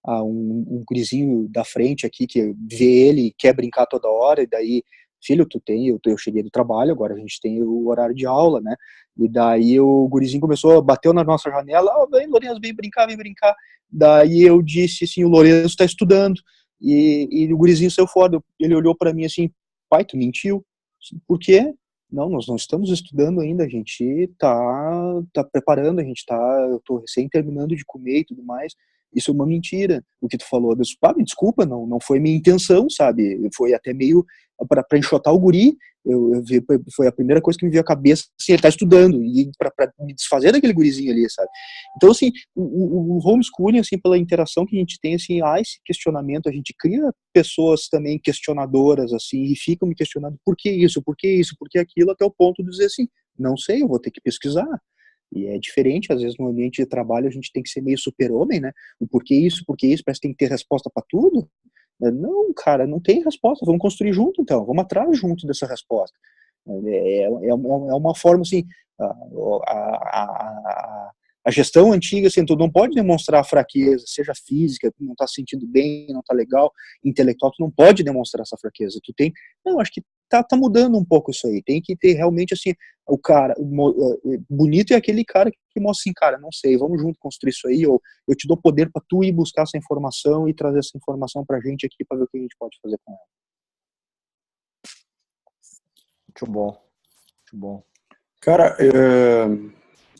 um gurizinho da frente aqui, que vê ele e quer brincar toda hora, e daí, filho, eu cheguei do trabalho, agora a gente tem o horário de aula, né? E daí o gurizinho bateu na nossa janela, vem, Lourenço, vem brincar, vem brincar. Daí eu disse assim, o Lourenço está estudando, e o gurizinho saiu fora, ele olhou para mim assim, pai, tu mentiu. Por quê? Não, nós não estamos estudando ainda, a gente tá preparando, eu tô recém terminando de comer e tudo mais. Isso é uma mentira. O que tu falou, me desculpa, não foi minha intenção, sabe? Foi até meio para enxotar o guri. Foi a primeira coisa que me veio à cabeça, assim, ele tá estudando, e para me desfazer daquele gurizinho ali, sabe? Então, assim, o homeschooling, assim, pela interação que a gente tem, assim, esse questionamento, a gente cria pessoas também questionadoras, assim, e ficam me questionando por que isso, por que isso, por que aquilo, até o ponto de dizer assim, não sei, eu vou ter que pesquisar. E é diferente, às vezes no ambiente de trabalho a gente tem que ser meio super-homem, né? O porquê isso, parece que tem que ter resposta para tudo. Não, cara, não tem resposta, vamos construir junto então, vamos atrás junto dessa resposta. É uma forma assim, a gestão antiga, assim, tu não pode demonstrar fraqueza, seja física, tu não tá se sentindo bem, não tá legal, intelectual, tu não pode demonstrar essa fraqueza, acho que tá mudando um pouco isso aí, tem que ter realmente, assim, o cara, bonito é aquele cara que mostra assim, cara, não sei, vamos junto construir isso aí, ou eu te dou poder para tu ir buscar essa informação e trazer essa informação pra gente aqui para ver o que a gente pode fazer com ela. Muito bom, muito bom. Cara,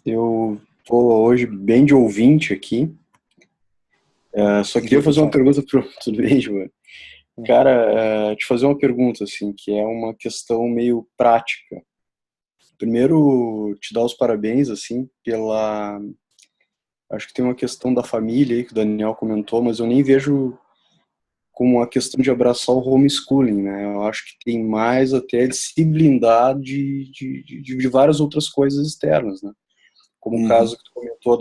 eu tô hoje bem de ouvinte aqui. Só queria fazer uma pergunta pro... Tudo bem, Giovanni? Cara, te fazer uma pergunta, assim, que é uma questão meio prática. Primeiro, te dar os parabéns, assim, pela... Acho que tem uma questão da família aí, que o Daniel comentou, mas eu nem vejo como a questão de abraçar o homeschooling, né? Eu acho que tem mais até de se blindar de várias outras coisas externas, né? Como o caso que tu comentou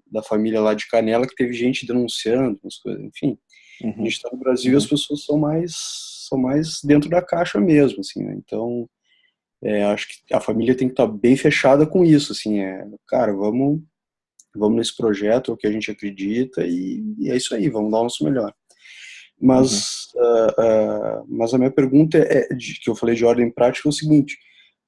da família lá de Canela, que teve gente denunciando, umas coisas, enfim. A gente está no Brasil e as pessoas são mais dentro da caixa mesmo, assim, né? Então, acho que a família tem que estar bem fechada com isso, assim, cara, vamos nesse projeto, é o que a gente acredita, e é isso aí, vamos dar o nosso melhor. Mas a minha pergunta que eu falei de ordem prática, é o seguinte: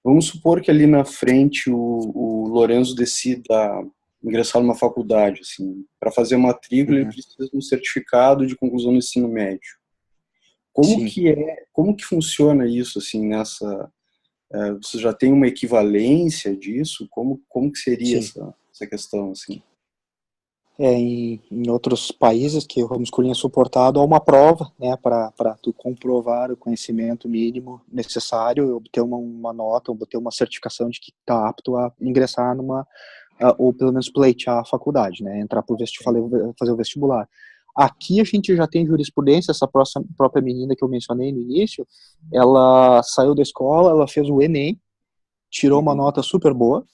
vamos supor que ali na frente o Lourenço decida ingressar numa faculdade, assim, para fazer a matrícula ele precisa de um certificado de conclusão do ensino médio. Como que funciona isso, assim, você já tem uma equivalência disso? Como que seria essa questão, assim? Em outros países que o homeschooling é suportado, há uma prova, né, para tu comprovar o conhecimento mínimo necessário, obter uma nota, obter uma certificação de que está apto a ingressar ou pelo menos pleitear a faculdade, né, entrar fazer o vestibular. Aqui a gente já tem jurisprudência, essa própria menina que eu mencionei no início, ela saiu da escola, ela fez o Enem, tirou uma nota super boa,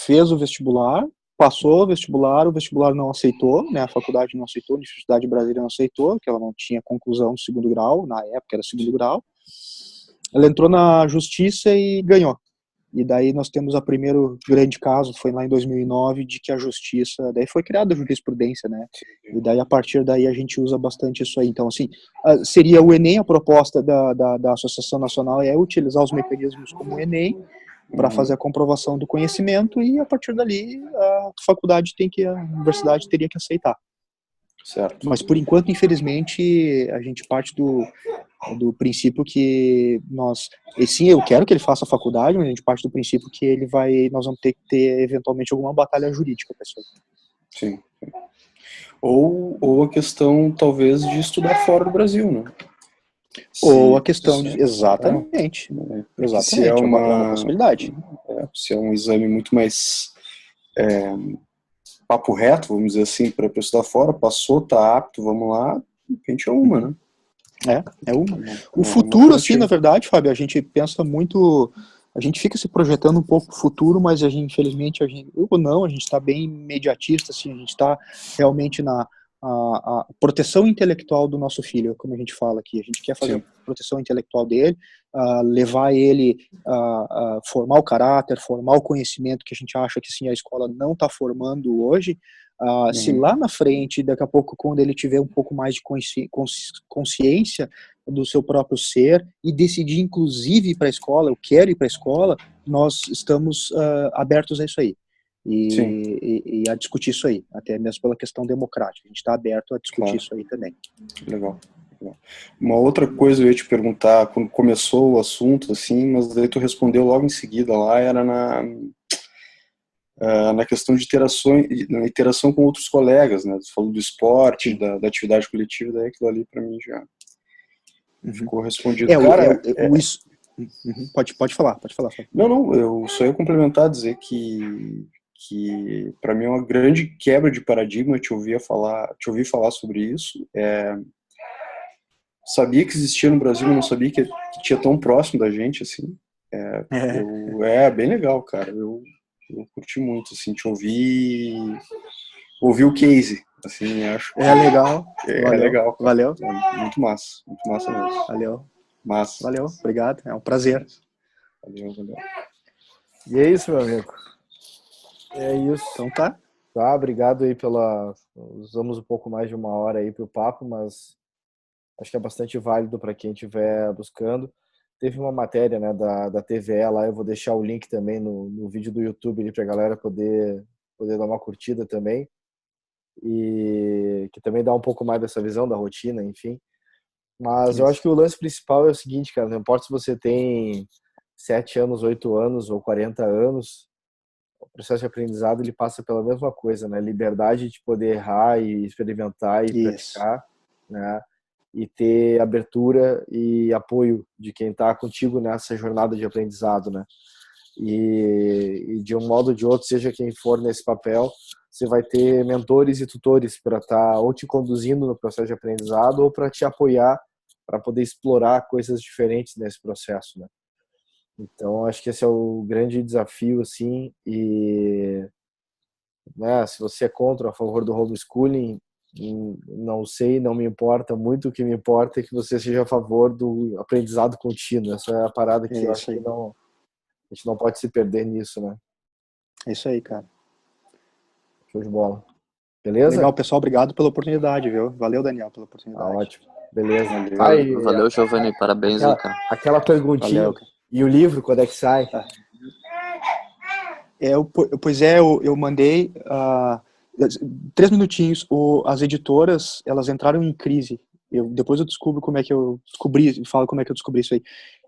fez o vestibular, passou o vestibular não aceitou, né, a faculdade não aceitou, a Universidade Brasileira não aceitou, que ela não tinha conclusão do segundo grau, na época era segundo grau. Ela entrou na justiça e ganhou. E daí nós temos o primeiro grande caso, foi lá em 2009, de que a justiça, daí foi criada a jurisprudência, né, e daí a partir daí a gente usa bastante isso aí. Então, assim, seria o Enem, a proposta da Associação Nacional é utilizar os mecanismos como o Enem, para fazer a comprovação do conhecimento, e a partir dali a universidade teria que aceitar. Certo. Mas por enquanto, infelizmente, a gente parte do princípio que sim, eu quero que ele faça a faculdade, mas a gente parte do princípio que nós vamos ter que ter eventualmente alguma batalha jurídica para isso. Sim. Ou a questão, talvez, de estudar fora do Brasil, né? Ou a questão de... Exatamente. Se é uma possibilidade. Se é um exame muito mais papo reto, vamos dizer assim, para estudar fora, passou, tá apto, vamos lá, de repente é uma, né? É uma. O uma futuro, assim, alternativa. na verdade, Fábio, a gente pensa muito, a gente fica se projetando um pouco pro futuro, mas a gente, infelizmente, a gente está bem imediatista, assim, a gente está realmente na a proteção intelectual do nosso filho, como a gente fala aqui. A gente quer fazer Sim. a proteção intelectual dele, levar ele a formar o caráter, formar o conhecimento que a gente acha que sim, a escola não está formando hoje. Se lá na frente, daqui a pouco, quando ele tiver um pouco mais de consciência do seu próprio ser e decidir, inclusive, ir para a escola, eu quero ir para a escola, nós estamos abertos a isso aí. E a discutir isso aí, até mesmo pela questão democrática. A gente está aberto a discutir isso aí também. Legal. Uma outra coisa eu ia te perguntar, quando começou o assunto, assim, mas daí tu respondeu logo em seguida lá, era na questão de na interação com outros colegas, né? Tu falou do esporte, da atividade coletiva, daí aquilo ali para mim já ficou respondido. Cara, Pode falar. Não, eu só ia complementar, dizer que para mim é uma grande quebra de paradigma te ouvir falar sobre isso. Sabia que existia no Brasil, mas não sabia que tinha tão próximo da gente, assim. Bem legal, cara. Eu curti muito, assim, te ouvir o case, assim, acho. Legal. Legal, cara. Valeu. Muito massa mesmo. Valeu. Massa. Valeu, obrigado. É um prazer. Valeu. E é isso, meu amigo. É isso. Então tá. Tá, obrigado aí usamos um pouco mais de uma hora aí pro papo, mas acho que é bastante válido para quem estiver buscando. Teve uma matéria, né, da TVE lá, eu vou deixar o link também no vídeo do YouTube ali pra galera poder dar uma curtida também. E que também dá um pouco mais dessa visão da rotina, enfim. Mas eu acho que o lance principal é o seguinte, cara, não importa se você tem 7 anos, 8 anos ou 40 anos, o processo de aprendizado ele passa pela mesma coisa, né? Liberdade de poder errar e experimentar e praticar, né? E ter abertura e apoio de quem está contigo nessa jornada de aprendizado, né? E de um modo ou de outro, seja quem for nesse papel, você vai ter mentores e tutores para estar ou te conduzindo no processo de aprendizado ou para te apoiar para poder explorar coisas diferentes nesse processo, né? Então, acho que esse é o grande desafio, assim, e né, se você é contra ou a favor do homeschooling, não sei, não me importa muito, o que me importa é que você seja a favor do aprendizado contínuo. Essa é a parada que eu acho que a gente não pode se perder nisso, né? É isso aí, cara. Show de bola. Beleza? Legal, pessoal, obrigado pela oportunidade, viu? Valeu, Daniel, pela oportunidade. Ótimo. Beleza. Valeu, Giovanni, parabéns aí, cara. Aquela perguntinha. Valeu, cara. E o livro, quando é que sai? Eu mandei 3 minutinhos. As editoras, elas entraram em crise. Depois eu descubro falo como é que eu descobri isso aí.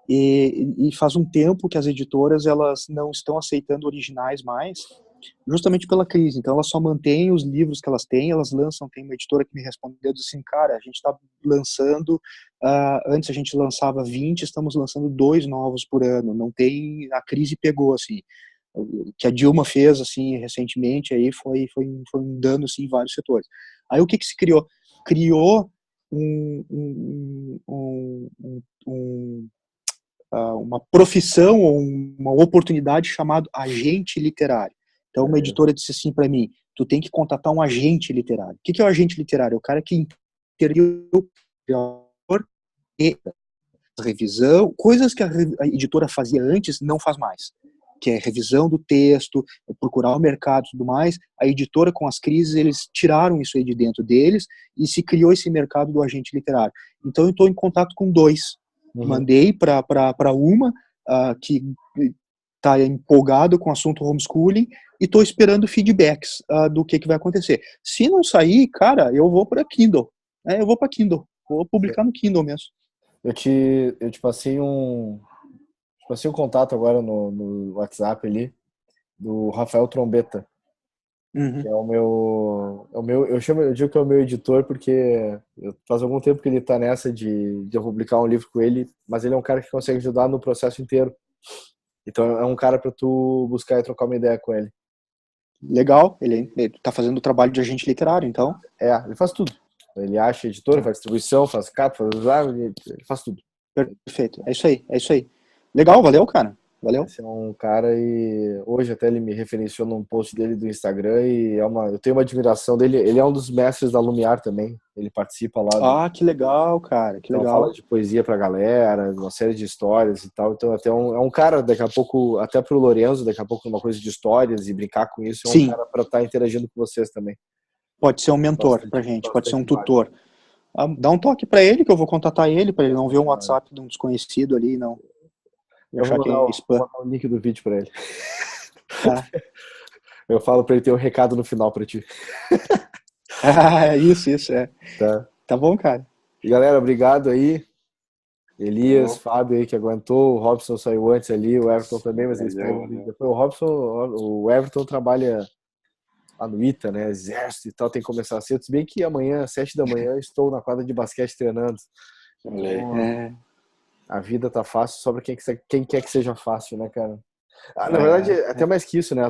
E faz um tempo que as editoras, elas não estão aceitando originais mais, justamente pela crise. Então elas só mantêm os livros que elas têm, elas lançam. Tem uma editora que me respondeu assim, cara, a gente está lançando, antes a gente lançava 20, estamos lançando 2 novos por ano. Não tem, a crise pegou, assim. O que a Dilma fez, assim, recentemente, aí foi um dano, assim, em vários setores. Aí o que se criou? Criou uma profissão ou uma oportunidade chamada agente literário. Então, uma editora disse assim para mim, tu tem que contratar um agente literário. O que é o agente literário? É o cara que interviu e revisão, coisas que a editora fazia antes, não faz mais. Que é revisão do texto, procurar o mercado e tudo mais. A editora, com as crises, eles tiraram isso aí de dentro deles e se criou esse mercado do agente literário. Então, eu estou em contato com 2. Mandei para uma que está empolgado com o assunto homeschooling e estou esperando feedbacks do que vai acontecer. Se não sair, cara, eu vou para Kindle. Eu vou para Kindle. Vou publicar no Kindle mesmo. Eu te passei um contato agora no WhatsApp ali do Rafael Trombetta, que é o meu, eu digo que é o meu editor porque faz algum tempo que ele tá nessa de eu publicar um livro com ele, mas ele é um cara que consegue ajudar no processo inteiro. Então é um cara para tu buscar e trocar uma ideia com ele. Legal, ele tá fazendo o trabalho de agente literário, então. Ele faz tudo. Ele acha editora, faz distribuição, faz capa, faz design, ele faz tudo. Perfeito, é isso aí. Legal, valeu, cara. Valeu. Esse é um cara e hoje até ele me referenciou num post dele do Instagram e eu tenho uma admiração dele. Ele é um dos mestres da Lumiar também. Ele participa lá. Que legal, cara, que Então legal. fala de poesia pra galera, uma série de histórias e tal. Então até é um cara, daqui a pouco, até pro Lorenzo, daqui a pouco uma coisa de histórias e brincar com isso, é um Sim. cara pra estar interagindo com vocês também. Pode ser um mentor pra gente, pode ser um tutor. Dá um toque pra ele que eu vou contatar ele, pra ele não ver um WhatsApp de um desconhecido ali, não. Eu vou mandar o link do vídeo pra ele. Tá. Eu falo pra ele ter um recado no final pra ti. Isso, é. Tá bom, cara. E galera, obrigado aí. Elias, Fábio aí que aguentou, o Robson saiu antes ali, o Everton também, mas eles depois o Everton trabalha lá no ITA, né, exército e tal, tem que começar cedo, se bem que amanhã, às 7 da manhã, estou na quadra de basquete treinando. A vida tá fácil só pra quem quer que seja fácil, né, cara? Na verdade, até mais que isso, né,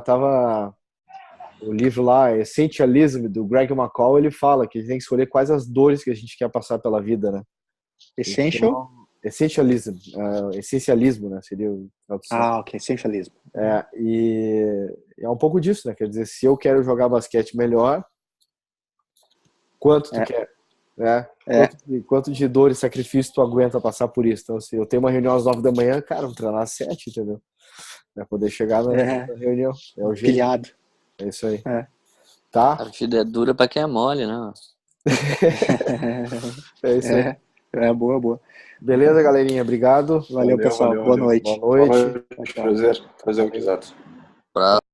o livro lá, Essentialism, do Greg McCall, ele fala que a gente tem que escolher quais as dores que a gente quer passar pela vida, né? Essentialism, essencialismo, né, seria o tradução. Ok, essentialismo. E é um pouco disso, né, quer dizer, se eu quero jogar basquete melhor, quanto tu quer, né? Quanto de dor e sacrifício tu aguenta passar por isso? Então, se eu tenho uma reunião às 9 da manhã, cara, vou treinar às 7, entendeu? Pra poder chegar na reunião. É o jeito. Pilhado. É isso aí. Tá? A vida é dura pra quem é mole, né? É isso aí. Boa. Beleza, galerinha? Obrigado. Valeu, pessoal. Boa noite. Boa noite. Prazer o que exato.